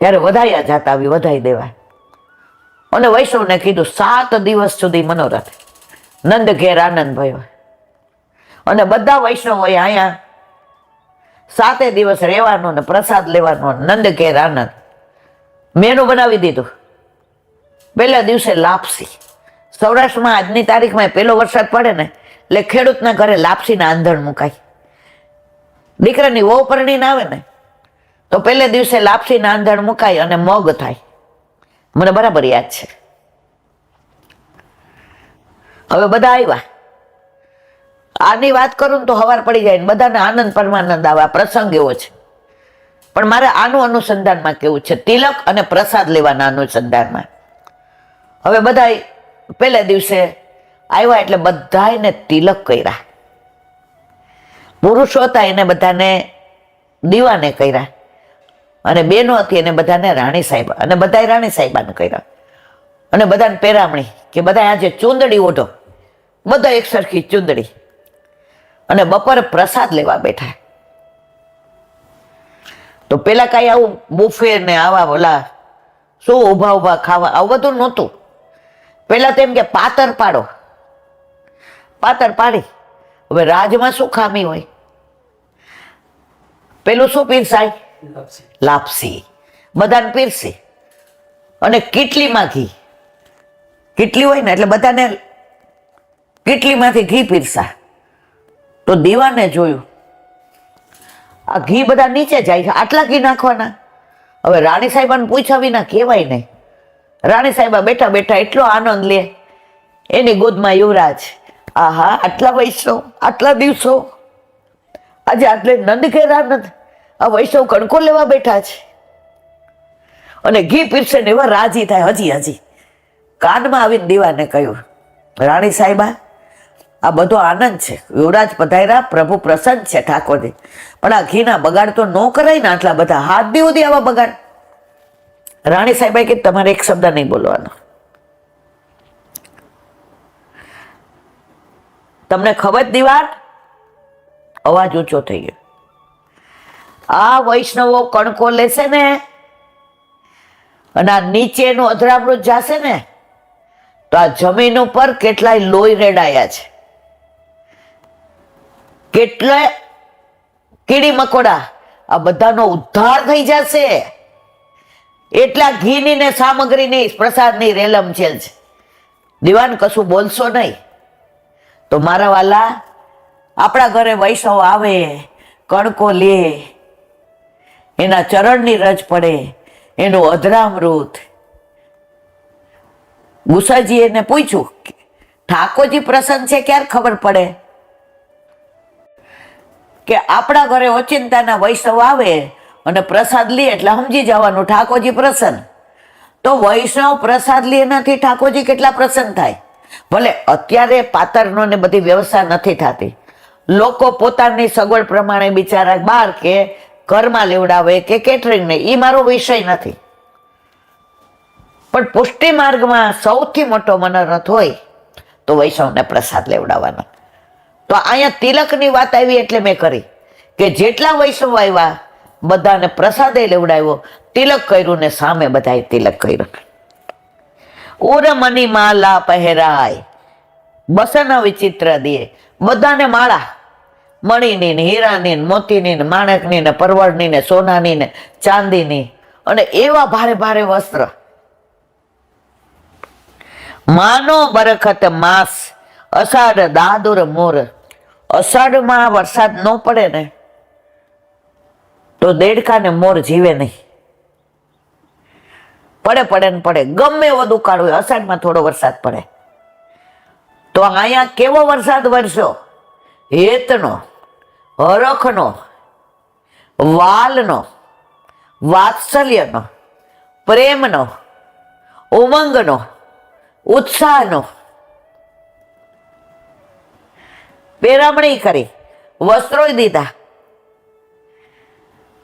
ત્યારે વધાયા જાતા આવી વધાઈ દેવા. અને વૈષ્ણવને કીધું 7 દિવસ સુધી મનોરથ. નંદ ઘેર આનંદ ભયો. અને બધા વૈષ્ણવોએ અહીંયા 7 દિવસ રહેવાનો ને પ્રસાદ લેવાનો. નંદ ઘેર આનંદ. મેનુ બનાવી દીધું. પહેલા દિવસે લાપસી. સૌરાષ્ટ્રમાં આજની તારીખમાં પહેલો વરસાદ પડે ને એટલે ખેડૂતના ઘરે લાપસીના આંધણ મુકાય. દીકરાની વહુ પરણીને આવે ને તો પહેલે દિવસે લાપસીના આંધણ મુકાય અને મગ થાય. મને બરાબર યાદ છે. હવે બધા આવ્યા. આની વાત કરું ને તો હવાર પડી જાય ને બધાને આનંદ પરમાનંદ આવે. આ પ્રસંગ એવો છે. પણ મારે આનું અનુસંધાનમાં કેવું છે, તિલક અને પ્રસાદ લેવાના અનુસંધાનમાં. હવે બધા પહેલા દિવસે આવ્યા એટલે બધાને તિલક કર્યા. પુરુષો હતા એને બધાને દીવાને કર્યા. અને બહેનો હતી એને બધાને રાણી સાહેબ, અને બધા રાણી સાહેબાને કર્યા. અને બધાને પેરામણી કે બધા આજે ચૂંદડી ઓઢો. બધા એક સરખી ચૂંદડી. અને બપોરે પ્રસાદ લેવા બેઠા. તો પેલા કઈ આવું બુફે ને આવા ઓલા શું ઉભા ઉભા ખાવા આવું બધું નહોતું. પેલા તો એમ કે પાતર પાડો, પાતર પાડી. હવે રાજમાં શું ખામી હોય? પેલું શું પીરસાય? લાપસી. બધાને પીરસી અને કીટલીમાં ઘી, કીટલી હોય ને એટલે બધાને કીટલીમાંથી ઘી પીરસા. તો દીવાને જોયું આ ઘી બધા નીચે જાય છે, આટલા ઘી નાખવાના. હવે રાણી સાહેબાને પૂછ્યા વિના કહેવાય નહીં. રાણી સાહેબા બેઠા બેઠા એટલો આનંદ લે, એની ગોદમાં યુવરાજ. આહા, આટલા વૈષ્ણવ, આટલા દિવસો, આજે આટલે નંદ ઘેરા નથી, આ વૈષ્ણવ કણકો લેવા બેઠા છે અને ઘી પીરસે ને એવા રાજી થાય. હજી કાનમાં આવીને દીવાને કહ્યું, રાણી સાહેબા આ બધો આનંદ છે, યુવરાજ પધાર્યા, પ્રભુ પ્રસન્ન છે ઠાકોરજી, પણ આ ઘીના બગાડ તો ન કરાય ને, આટલા બધા હાથ દી આવા બગાડ. રાણી સાહેબાએ કે તમારે એક શબ્દ નહીં બોલવાનો. તમને ખબર દીવાન? અવાજ ઊંચો થઈ ગયો. આ વૈષ્ણવો કણકો લેશે ને અને આ નીચેનું અધરામૃત જશે ને તો આ જમીન ઉપર કેટલાય લોહી રેડાયા છે, કેટલાય કીડી મકોડા, આ બધાનો ઉદ્ધાર થઈ જશે. એટલા ઘીની ને સામગ્રીની પ્રસાદની રેલમછેલ છે. દીવાન કશું બોલશો નહીં. તો મારા વાલા, આપણા ઘરે વૈષ્ણવ આવે, કણકો લે, એના ચરણની રજ પડે, એનું અધરામૃત. ગુસાજી એને પૂછ્યું, ઠાકોરજી પ્રસન્ન છે ક્યારે ખબર પડે? કે આપણા ઘરે ઓચિંતાના વૈષ્ણવ આવે અને પ્રસાદ લે એટલે સમજી જવાનું ઠાકોરજી પ્રસન્ન. તો વૈષ્ણવ પ્રસાદ લે એનાથી ઠાકોરજી કેટલા પ્રસન્ન થાય? ભલે અત્યારે પાતરનો ને બધી વ્યવસ્થા નથી થતી, લોકો પોતાની સગવડ પ્રમાણે બિચારા બહાર કે ઘરમાં લેવડાવે કે કેટરિંગ ને, એ મારો વિષય નથી. પણ પુષ્ટિ માર્ગમાં સૌથી મોટો મનોરથ હોય તો વૈષ્ણવને પ્રસાદ લેવડાવવાનો. તો અહીંયા તિલકની વાત આવી એટલે મેં કરી કે જેટલા વૈષ્ણવ આવ્યા બધાને પ્રસાદે લેવડાવ્યો, તિલક કર્યું ને સામે બધાએ તિલક કર્યું. ઉરમની માલા પહેરાય, બસન વિચિત્ર દે, બધાને માળા, મણીની ને હીરાની ને મોતીની ને માણેકની ને પરવળની ને સોનાની ને ચાંદીની, અને એવા ભારે ભારે વસ્ત્ર. માનો બરખત માસ, અષાઢ દાદુર મોર. અષાઢમાં વરસાદ ન પડે ને તો દેડકા ને મોર જીવે નહીં. પડે ને પડે, ગમે એવો દુકાળ હોય, અષાઢમાં થોડો વરસાદ પડે. તો અહીંયા કેવો વરસાદ વરસ્યો? હેતનો, હરખનો, વાલનો, વાત્સલ્યનો, પ્રેમનો, ઉમંગનો, ઉત્સાહનો. પેરામણી કરી, વસ્ત્રો દીધા,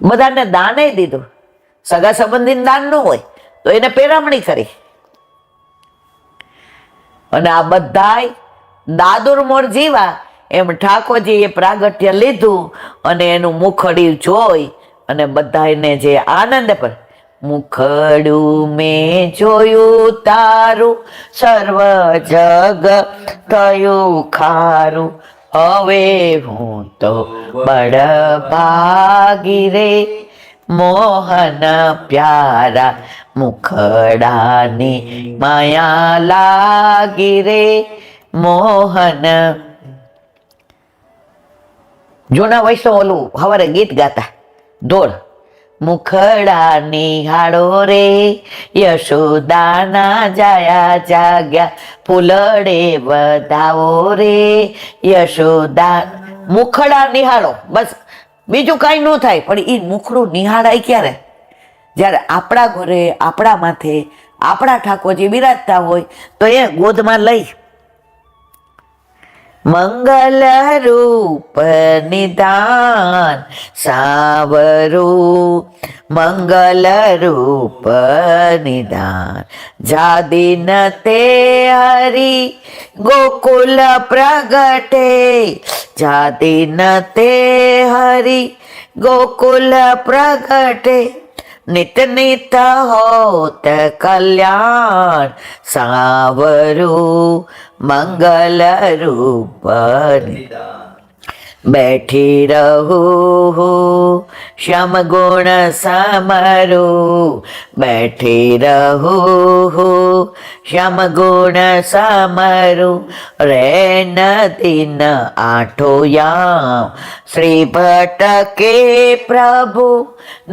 બધાને દાને દીધું. સગા સંબંધીને દાન ન હોય તો એને પેરામણી કરી. અને આ બધાય દાદુર મોર જીવા એમ ઠાકોરજીએ પ્રાગટ્ય લીધું અને એનું મુખડ્યું જોઈ અને બધાને જે આનંદ પર, મુખડું મેં જોયું તારું, સર્વ જગ થયું ખારું, હવે હું તો બળભાગી રે, મોહન પ્યારા મુખડાની માયા લાગી રે, મોહન. જૂના વૈષ્ણવ ઓલું હવારે ગીત ગાતા, દોડ મુખડા નિહાળો રે, યશોદાના જાયા જાગ્યા, ફૂલડે વધાવો રે, યશોદા. મુખડા નિહાળો, બસ બીજું કઈ ન થાય. પણ એ મુખડું નિહાળાય ક્યારે? જ્યારે આપણા ઘરે, આપણા માથે આપણા ઠાકોરજી બિરાજતા હોય તો એ ગોદમાં લઈ મંગલ રૂપ નિદાન સાવરું, મંગલ રૂપ નિદાન જાદિન તે હરી, ગોકુલ પ્રગટે જાદિન તે હરી, ગોકુલ પ્રગટે નિત નિત હોત કલ્યાણ સાવરું મંગલ રૂપ बैठी रहूं श्याम गुण समरूं बैठी रहूं श्याम गुण समरूं रैन दिन आठो याम श्री भटके प्रभु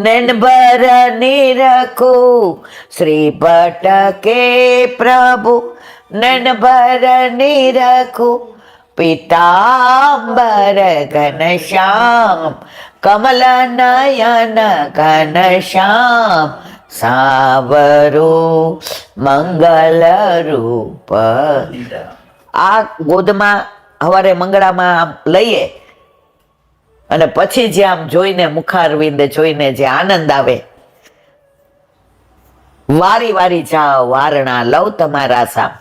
नैन भर निरखो श्री भटके प्रभु नैन भर निरखो पीतांबर घनश्याम कमल नयन घनश्याम सावरो मंगल रूप। आ गोदमा हवारे मंगळामां आम लईए अने पछी जे आम जोईने मुखारविंदे जोईने जे आनंद आवे वारी वारी जाओ वारणा लव तमारा साम।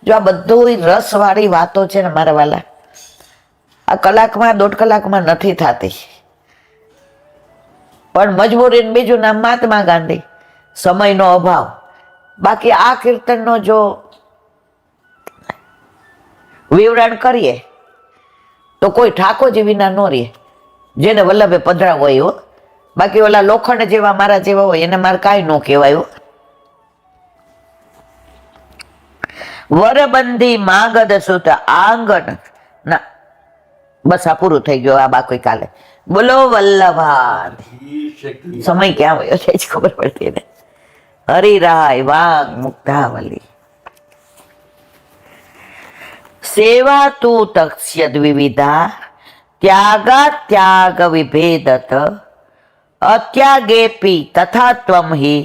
जो आ बधुं रसवाળી વાતો છે ને મારા વાલા, આ કલાકમાં 1.5 કલાકમાં નથી થતી, પણ મજબૂરી બીજું નામ મહાત્મા ગાંધી, સમયનો અભાવ। બાકી આ કીર્તનનો જો વિવરણ કરીએ તો કોઈ ઠાકોરજી વિના નો રહે, જેને વલ્લભે પધરા હોય હો। બાકી ઓલા લોખંડ જેવા મારા જેવા હોય એને મારે કાંઈ ન કહેવાય હો। વરબંધી માગદ સુત આંગણ ના, બસ આ પૂરું થઈ ગયું। આ બાકી કાલે બોલો વલ્લભાન। સમય ક્યાં હોય છે જ ખબર પડતી ને। હરિરાય વાંગ મુક્તાવલી સેવા તું તક્ષ્યદ વિવિધા ત્યાગા ત્યાગ વિભેદત અત્યાગેપી તથા ત્વમ હિ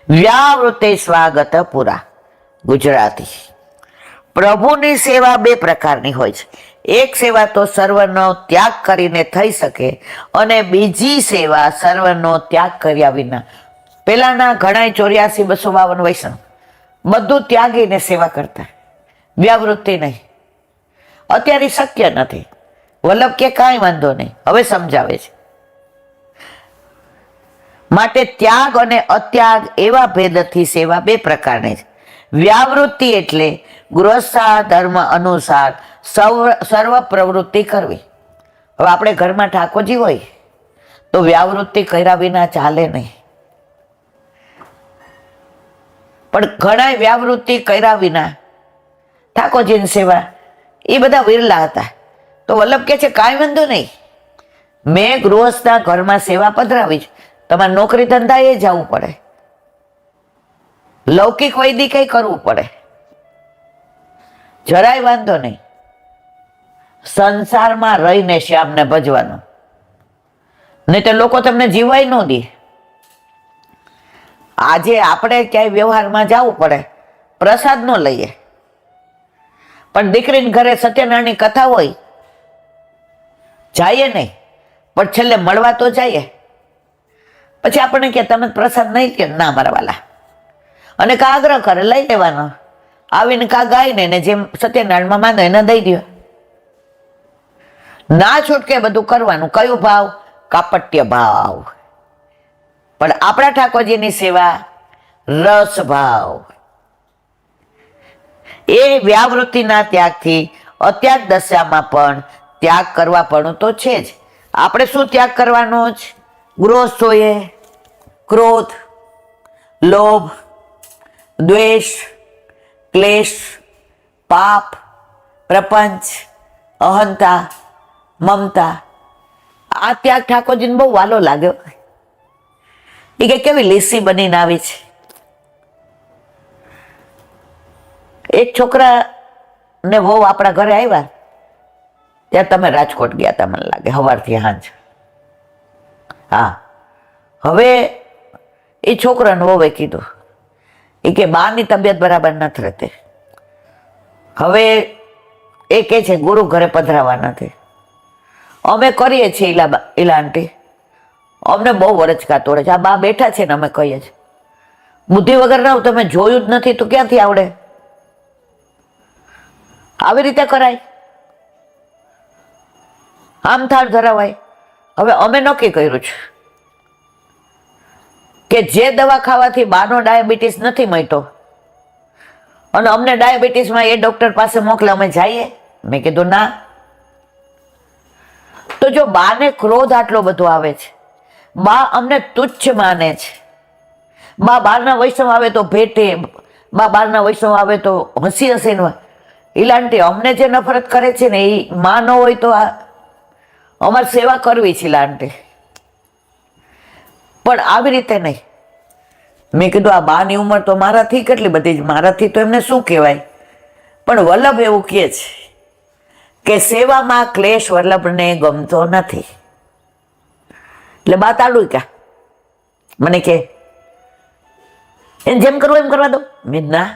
વ્યાવૃતે સ્વાગત પુરા। ગુજરાતી પ્રભુની સેવા બે પ્રકારની હોય છે। એક સેવા તો સર્વનો ત્યાગ કરીને થઈ શકે અને બીજી સેવા સર્વનો ત્યાગ કર્યા વિના। પેલાના ઘણા 84, 252 વૈષ્ણવ બધું ત્યાગીને સેવા કરતા, વ્યાવૃત્તિ નહીં। અત્યારે શક્ય નથી। વલ્લભ કે કાંઈ વાંધો નહીં, હવે સમજાવે છે। માટે ત્યાગ અને અત્યાગ એવા ભેદથી સેવા બે પ્રકારની છે। વ્યાવૃત્તિ એટલે ગૃહસ્થ ધર્મ અનુસાર સર્વ પ્રવૃત્તિ કરવી। હવે આપણે ઘરમાં ઠાકોરજી હોય તો વ્યાવૃત્તિ કર્યા વિના ચાલે નહીં, પણ ઘણા વ્યાવૃત્તિ કર્યા વિના ઠાકોરજીની સેવા એ બધા વિરલા હતા। તો વલ્લભ કે છે કાંઈ વાંધો નહીં, મેં ગૃહસ્થના ઘરમાં સેવા પધરાવી છે, તમારે નોકરી ધંધાએ જવું પડે, લૌકિક વૈદિક કરવું પડે, જરાય વાંધો નહીં। સંસારમાં રહીને શ્યામને ભજવાનો, નહીં તો લોકો તમને જીવાય ન દે। આજે આપણે ક્યાંય વ્યવહારમાં જવું પડે, પ્રસાદ ન લઈએ, પણ દીકરીને ઘરે સત્યનારાયણની કથા હોય જઈએ નહીં, પણ છેલ્લે મળવા તો જઈએ। પછી આપણને કે તમે પ્રસાદ નહીં કે ના મારા વાલા, અને કા આગ્રહ કરે લઈ લેવાનો, આવીને કા ગાયને ને જેમ સત્યનારાયણમાં માંગે એને દઈ દો, ના છૂટકે બધું કરવાનું। કયું ભાવ? કાપટ્ય ભાવ। પણ આપણા ઠાકોરજીની સેવા રસ ભાવ, એ વ્યાવૃત્તિના ત્યાગથી અત્યાગ દશામાં પણ ત્યાગ કરવા પણ તો છે જ। આપણે શું ત્યાગ કરવાનો જ? ગૃહસ્થોએ ક્રોધ, લોભ, દ્વેષ, ક્લેશ, પાપ, પ્રપંચ, અહંતા, મમતા, આ ત્યાગ ઠાકોરજીને બહુ વાલો લાગ્યો। એ કે કેવી લીસી બનીને આવી છે। એક છોકરા ને વહુ આપણા ઘરે આવ્યા ત્યાં તમે રાજકોટ ગયા હતા મને લાગે, સવારથી સાંજ। હા, હવે એ છોકરાને વહુએ કીધું, એ કે બાની તબિયત બરાબર નથી રહેતી, હવે એ કે છે ગુરુ ઘરે પધરાવા નથી। અમે કરીએ છીએ ઈલા આંટી, અમને બહુ વરચકા તોડે છે। આ બા બેઠા છે ને અમે કહીએ છીએ, બુદ્ધિ વગર ના તમે જોયું જ નથી તો ક્યાંથી આવડે? આવી રીતે કરાય? આમ થાળ ધરાવાય? હવે અમે નક્કી કર્યું છે કે જે દવા ખાવાથી બાનો ડાયાબિટીસ નથી મળતો અને અમને ડાયાબિટીસમાં એ ડોક્ટર પાસે મોકલે, અમે જઈએ? મેં કીધું ના. તો જો બાને ક્રોધ આટલો બધો આવે છે, બા અમને તુચ્છ માને છે, બા બહારના વૈષ્ણવ આવે તો ભેટે, બા બહારના વૈષ્ણવ આવે તો હસી હસીને, ઈલાંટી અમને જે નફરત કરે છે ને એ માં ન હોય તો આ અમારે સેવા કરવી છે ઈલાંટી, પણ આવી રીતે નહીં. મેં કીધું આ બાની ઉંમર તો મારાથી કેટલી બધી, મારાથી તો એમને શું કહેવાય, પણ વલ્લભ એવું કહે છે કે સેવામાં ક્લેશ વલ્લભને ગમતો નથી. એટલે બા તાળું ક્યાં મને કે એને જેમ કરવું એમ કરવા દો. મેં ના,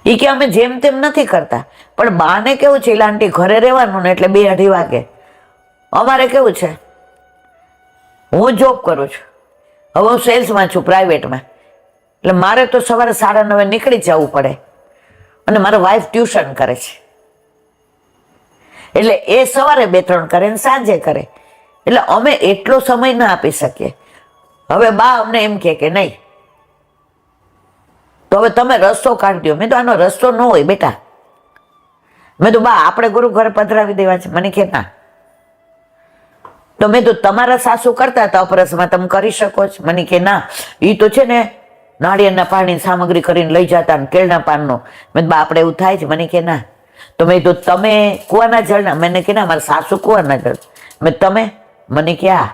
એ કે અમે જેમ તેમ નથી કરતા, પણ બાને કેવું છે આંટી ઘરે રહેવાનું ને એટલે 2-2:30 વાગે. અમારે કેવું છે, હું જોબ કરું છું, હવે હું સેલ્સમાં છું પ્રાઇવેટમાં, એટલે મારે તો સવારે 9:30 નીકળી જવું પડે અને મારા વાઈફ ટ્યુશન કરે છે, એટલે એ સવારે 2-3 કરે ને સાંજે કરે, એટલે અમે એટલો સમય ના આપી શકીએ. હવે બા અમને એમ કે નહીં તો હવે તમે રસ્તો કાઢી દો. મેં તો આનો રસ્તો ન હોય બેટા. મેં તો બા આપણે ગુરુ ઘરે પધરાવી દેવા છે. મને કે ના. તો મેં તો તમારા સાસુ કરતા હતા અપરસમાં, તમે કરી શકો છો? મને કે ના, એ તો છે ને નાળિયેરના પાણી સામગ્રી કરીને લઈ જતા ને કેળના પાનનો. મેં બા આપણે એવું થાય છે? મને કે ના. તો મેં તો તમે કુવાના જળના? મને કે ના, મારા સાસુ કુવાના જળ. મેં તમે? મને કે હા.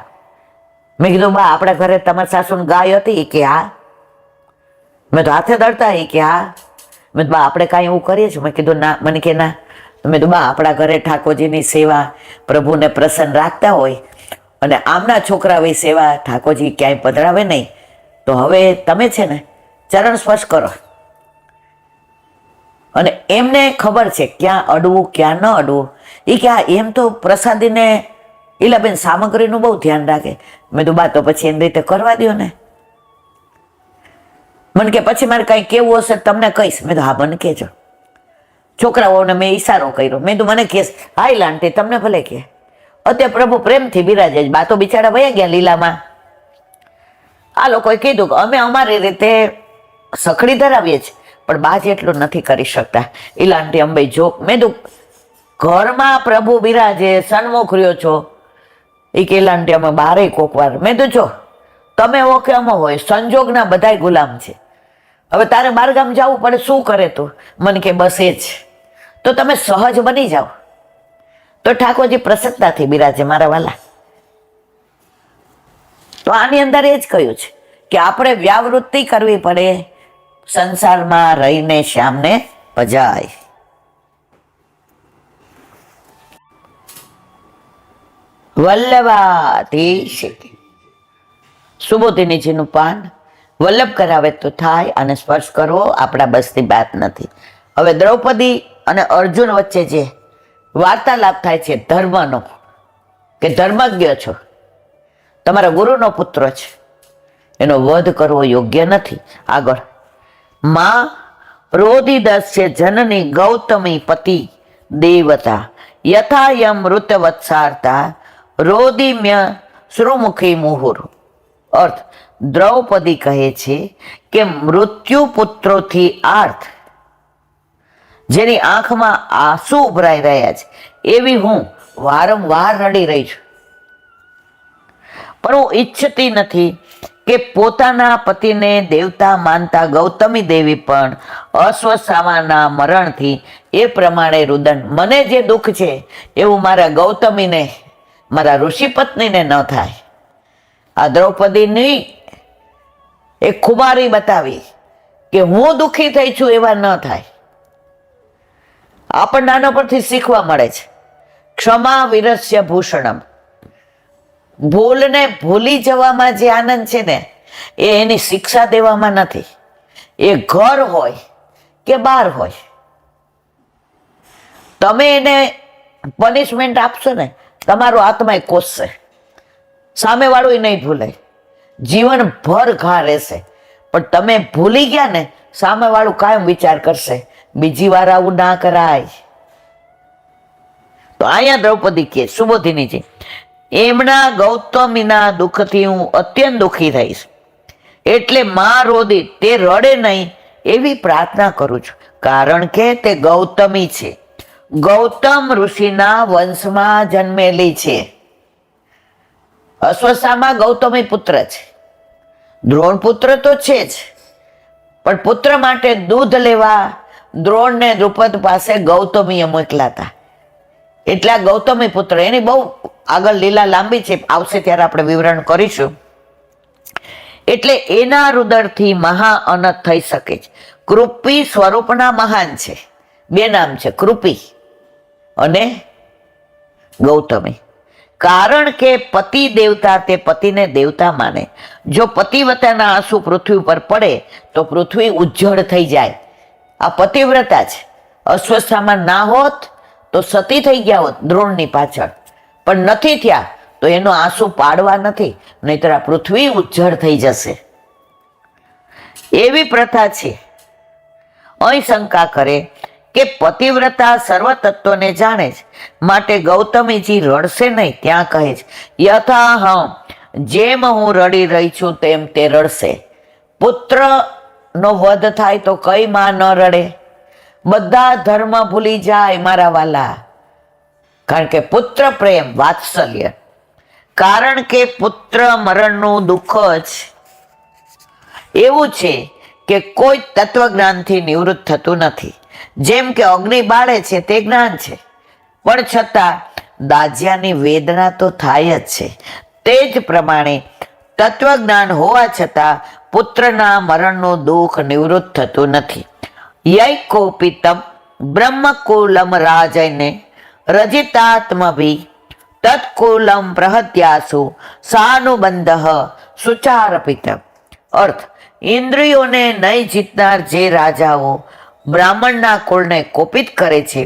મેં કીધું બા આપણા ઘરે તમારા સાસુની ગાય હતી? કે હા. મેં તો હાથે દળતા? કે હા. મેં બા આપણે કાંઈ એવું કરીએ છીએ? મેં કીધું ના. મને કે ના. મેં તો બા આપણા ઘરે ઠાકોરજીની સેવા, પ્રભુને પ્રસન્ન રાખતા હોય અને આમના છોકરાઓની સેવા ઠાકોરજી ક્યાંય પધરાવે નહીં, તો હવે તમે છે ને ચરણ સ્પર્શ કરો. અને એમને ખબર છે ક્યાં અડવું ક્યાં ન અડવું. એ કે હા એમ તો પ્રસાદીને ઈલાબેન સામગ્રીનું બહુ ધ્યાન રાખે. મેં તો બા તો પછી એની રીતે કરવા દો ને. મને કે પછી મારે કંઈ કેવું હશે તમને કહીશ. મેં તો હા મને કહેજો. છોકરાઓને મેં ઈશારો કર્યો. મેં તો મને કહેશ હા લાંટી તમને ભલે કે. અત્યારે પ્રભુ પ્રેમથી બિરાજે. બા તો બિચારા વયા ગયા લીલામાં. આ લોકોએ કીધું કે અમે અમારી રીતે સખડી ધરાવીએ છીએ, પણ બા જેટલું નથી કરી શકતા. ઈલાંટી અંબે જો મેં તો ઘરમાં પ્રભુ બિરાજે, સન્મુખ રહ્યો છો. એ કે ઈલાંટી અમે બારે કોક વાર. મેં તો જો તમે હો કે અમે હોય, સંજોગના બધાય ગુલામ છે. હવે તારે બારગામ જવું પડે, શું કરે તું? મને કે બસ એ જ. તો તમે સહજ બની જાઓ તો ઠાકોરજી પ્રસન્નતાથી બિરાજે મારા વાલા. તો આની અંદર એ જ કહ્યું છે કે આપણે વ્યાવૃત્તિ કરવી પડે, સંસારમાં રહીને શ્યામને ભજાય. વલ્લભાધીશ સુબોધિનીજીનું પાન વલ્લભ કરાવે તો થાય, અને સ્પર્શ કરવો આપણા બસની વાત નથી. હવે દ્રૌપદી અને અર્જુન વચ્ચે જે વાર્તાલાપ થાય છે ધર્મનો, કે ધર્મજ્ઞ છો, તમારા ગુરુનો પુત્ર છે, એનો વધ કરવો યોગ્ય નથી. આગળ માં રોધિદસ્ય જનની ગૌતમી પતિ દેવતા યથા યમ મૃતવત્સારતા રોધિમ્ય શ્રુમુખી મુહુર. અર્થ દ્રૌપદી કહે છે કે મૃત્યુ પુત્રોથી આર્થ જેની આંખમાં આંસુ ઉભરાઈ રહ્યા છે એવી હું વારંવાર રડી રહી છું, પણ હું ઈચ્છતી નથી કે પોતાના પતિને દેવતા માનતા ગૌતમી દેવી પણ અશ્વત્થામાના મરણથી એ પ્રમાણે રુદન. મને જે દુઃખ છે એવું મારા ગૌતમીને, મારા ઋષિ પત્નીને ન થાય. આ દ્રૌપદીની એક ખુમારી બતાવી કે હું દુઃખી થઈ છું એવા ન થાય. આપણને આના પરથી શીખવા મળે છે ક્ષમા વિરસ્ય ભૂષણમ. ભૂલને ભૂલી જવામાં જે આનંદ છે ને એ એની શિક્ષા દેવામાં નથી. એ ઘર હોય કે બહાર હોય, તમે એને પનિશમેન્ટ આપશો ને તમારો આત્મા કોસશે, સામેવાળું નહીં ભૂલાય, જીવનભર ઘા રહેશે. પણ તમે ભૂલી ગયા ને સામેવાળું કાયમ વિચાર કરશે બીજી વાર આવું ના કરાય. તો અહીંયા દ્રૌપદી કે સુબોધિનીજી, એમના ગૌતમીના દુઃખથી હું અત્યંત દુઃખી થઈશ, એટલે માં રોદી તે રડે નહીં એવી પ્રાર્થના કરું છું, કારણ કે તે ગૌતમી છે, ગૌતમ ઋષિના વંશમાં જન્મેલી છે. અશ્વત્થામા ગૌતમી પુત્ર છે, દ્રોણ પુત્ર તો છે જ, પણ પુત્ર માટે દૂધ લેવા દ્રોણ ને દ્રુપદ પાસે ગૌતમીએ મોકલા હતા, એટલા ગૌતમી પુત્ર. એની બહુ આગળ લીલા લાંબી છે, આવશે ત્યારે આપણે વિવરણ કરીશું. એટલે એના રુદરથી મહા અનર્થ થઈ શકે છે. કૃપી સ્વરૂપના મહાન છે, બે નામ છે, કૃપી અને ગૌતમી. કારણ કે પતિ દેવતા તે પતિને દેવતા માને. જો પતિવ્રતાના આંસુ પૃથ્વી ઉપર પડે તો પૃથ્વી ઉજ્જળ થઈ જાય. આ પતિવ્રતા છે. અશ્વત્થામાં ના હોત તો સતી થઈ ગયા હોત દ્રોણની પાછળ, પણ નથી થયા તો એનો આંસુ પાડવા નથી, નહીતર આ પૃથ્વી ઉજ્જળ થઈ જશે. એવી પ્રથા છે. અહીં શંકા કરે કે પતિવ્રતા સર્વ તત્વને જાણે છે, માટે ગૌતમીજી રડશે નહીં. ત્યાં કહે છે, યથા હમ, જેમ હું રડી રહી છું તેમ તે રડશે. પુત્રનો વધ થાય તો કઈ માં ન રડે? બધા ધર્મ ભૂલી જાય મારા વાલા, કારણ કે પુત્ર પ્રેમ વાત્સલ્ય. કારણ કે પુત્ર મરણનું દુઃખ જ એવું છે કે કોઈ તત્વજ્ઞાનથી નિવૃત્ત થતું નથી. જેમ કે અગ્નિ બાળે છે તે જ્ઞાન છે, પણ છતાં દાજ્યાની વેદના તો થાય જ છે. તે જ પ્રમાણે તત્વજ્ઞાન હોવા છતાં પુત્રના મરણનું દુઃખ નિવૃત્ત થતું નથી. યૈકોપિતમ બ્રહ્મકુલમ રાજને રજિતાત્મભી તત્કુલમ પ્રહત્યાસુ સાનુબંધ સુચારપિતમ. અર્થ, ઇન્દ્રિયોને નહીં જીતનાર જે રાજાઓ બ્રાહ્મણના કુળને કોપિત કરે છે,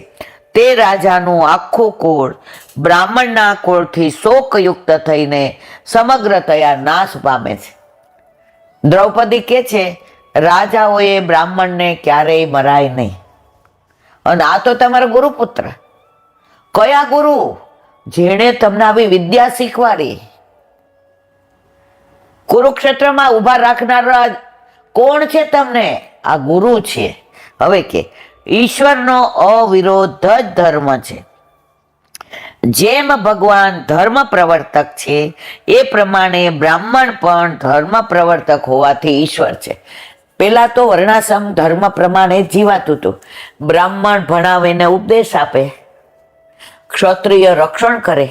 તે રાજાનું આખું કુળ બ્રાહ્મણના કુળથી શોકયુક્ત થઈને સમગ્રતયા નાશ પામે છે. દ્રૌપદી કે છે, રાજાઓએ બ્રાહ્મણને ક્યારેય મરાય નહીં. અને આ તો તમારા ગુરુપુત્ર. કયા ગુરુ? જેણે તમને આવી વિદ્યા શીખવાડી. કુરુક્ષેત્રમાં ઉભા રાખનારા કોણ છે તમને? આ ગુરુ છે. હવે કે ઈશ્વરનો અવિરોધ જ ધર્મ છે. જેમ ભગવાન ધર્મ પ્રવર્તક છે, એ પ્રમાણે બ્રાહ્મણ પણ ધર્મ પ્રવર્તક હોવાથી ઈશ્વર છે. પેલા તો વર્ણાશ્રમ ધર્મ પ્રમાણે જીવાતું હતું. બ્રાહ્મણ ભણાવે ને ઉપદેશ આપે, ક્ષત્રિય રક્ષણ કરે,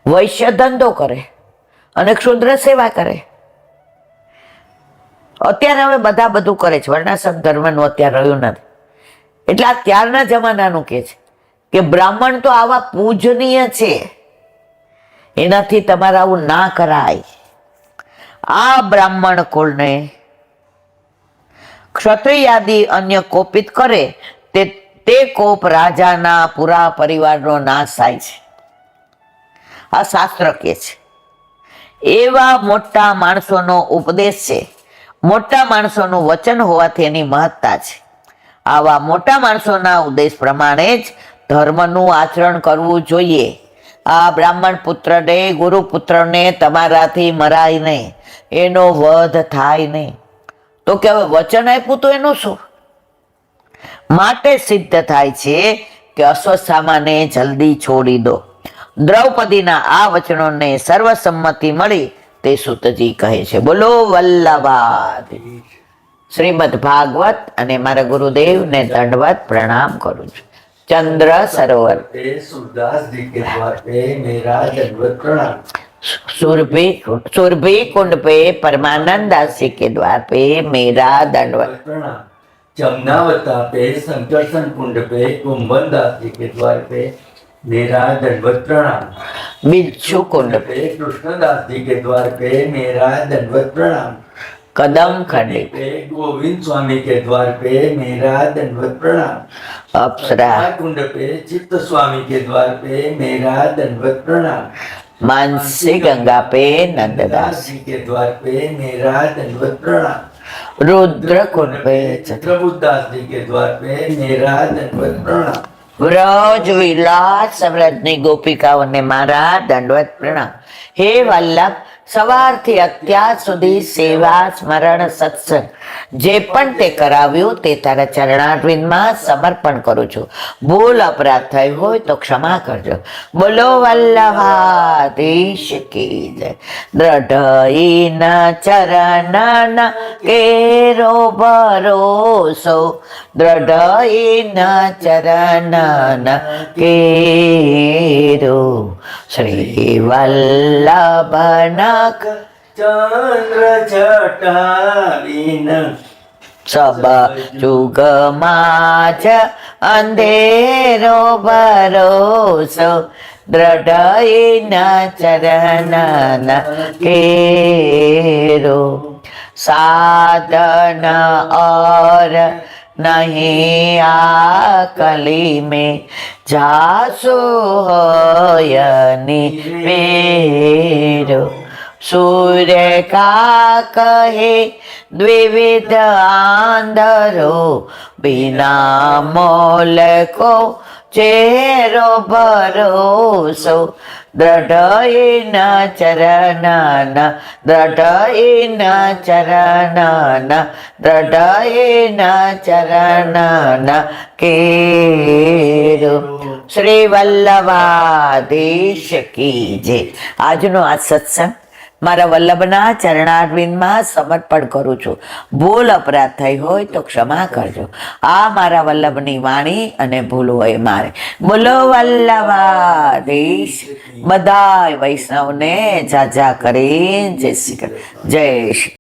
વૈશ્ય ધંધો કરે અને ક્ષુદ્ર સેવા કરે. અત્યારે હવે બધા બધું કરે છે, વર્ણાશ્રમ ધર્મનું અત્યારે રહ્યું નથી. એટલે આ ત્યારના જમાનાનું કે છે કે બ્રાહ્મણ તો આવા પૂજનીય છે, એનાથી તમારે આવું ના કરાય. આ બ્રાહ્મણ કુળને ક્ષત્રિયાદી અન્ય કોપિત કરે તે કોપ રાજાના પૂરા પરિવારનો નાશ થાય છે. આ શાસ્ત્ર કે છે. એવા મોટા માણસોનો ઉપદેશ છે. મોટા માણસોનું વચન હોવાથી એની મહત્તા છે. આવા મોટા માણસોના ઉદ્દેશ પ્રમાણે જ ધર્મનું આચરણ કરવું જોઈએ. આ બ્રાહ્મણ પુત્રને, ગુરુપુત્રને તમારાથી મરાય નહીં, એનો વધ થાય નહીં. તો કે હવે વચન આપ્યું તો એનું શું? માટે સિદ્ધ થાય છે કે અશ્વત્થામાને જલ્દી છોડી દો. દ્રૌપદીના આ વચનોને સર્વસંમતિ મળી તે સૂતજી કહે છે. બોલો વલ્લભાદ. શ્રીમદ ભાગવત અને મારા ગુરુદેવને દંડવત પ્રણામ કરું છું. चंद्र सरोवर सूरदास जी के द्वार पे मेरा दंडवत प्रणाम। सुरभि कुंड पे परमानंद दास जी के द्वार पे मेरा दंडवत प्रणाम। जमनावता पे संकर्षण कुंड पे कुंभन दास जी के द्वार पे मेरा दंडवत प्रणाम। बिच्छू कुंड पे कृष्णदास जी के द्वार पे मेरा दंडवत प्रणाम। कदम खंडी पे गोविंद स्वामी के द्वार पे मेरा दंडवत प्रणाम। अप्सरा कुंड पे चित्त स्वामी के द्वार पे मेरा दंडवत प्रणाम। मानसी गंगा पे नंददास जी के द्वार पे मेरा दंडवत प्रणाम। रुद्र कुंड पे चित्रबुद्ध दास जी के द्वार पे मेरा दंडवत प्रणाम। વ્રજ વિલાસ વ્રજની ગોપિકાઓને મારા દંડવત પ્રણામ. હે વલ્લભ, સવારથી અત્યાર સુધી સેવા સ્મરણ સત્સંગ જે પણ તે કરાવ્યું તે તારા ચરણારવિંદમાં સમર્પણ કરું છું. ભૂલ અપરાધ થઈ હોય તો ક્ષમા કરજો. બોલો વલ્લભાધીશ કી જય. દ્રઢઈના ચરણના કેરો ભરોસો, દ્રઢઈના ચરણના કેરો. શ્રી વલ્લભના ચંદ્ર જટાવીન સબ જુગમાં જ અંધેરો ભરોસો, દ્રઢઈના ચરણના કેરો. સાધન और नहीं आकली में जासो होयनि वेरो. सूर्य का कहे द्विविध आंधरो, बिना मोल को चेहरो भरोસો, દ્રઢઈના ચરણના, દ્રઢઈના ચરણના, દ્રઢઈના ચરણના કેરો. શ્રી વલ્લભાધીશ કી જય. આજનો આ સત્સંગ મારા વલ્લભના ચરણારવિંદમાં સમર્પણ કરું છું. ભૂલ અપરાધ થઈ હોય તો ક્ષમા કરજો. આ મારા વલ્લભની વાણી અને ભૂલ હોય મારે. બોલો વલ્લભાધીશ. બધાય વૈષ્ણવને જાજા કરી જય શ્રી કૃષ્ણ. જય શ્રી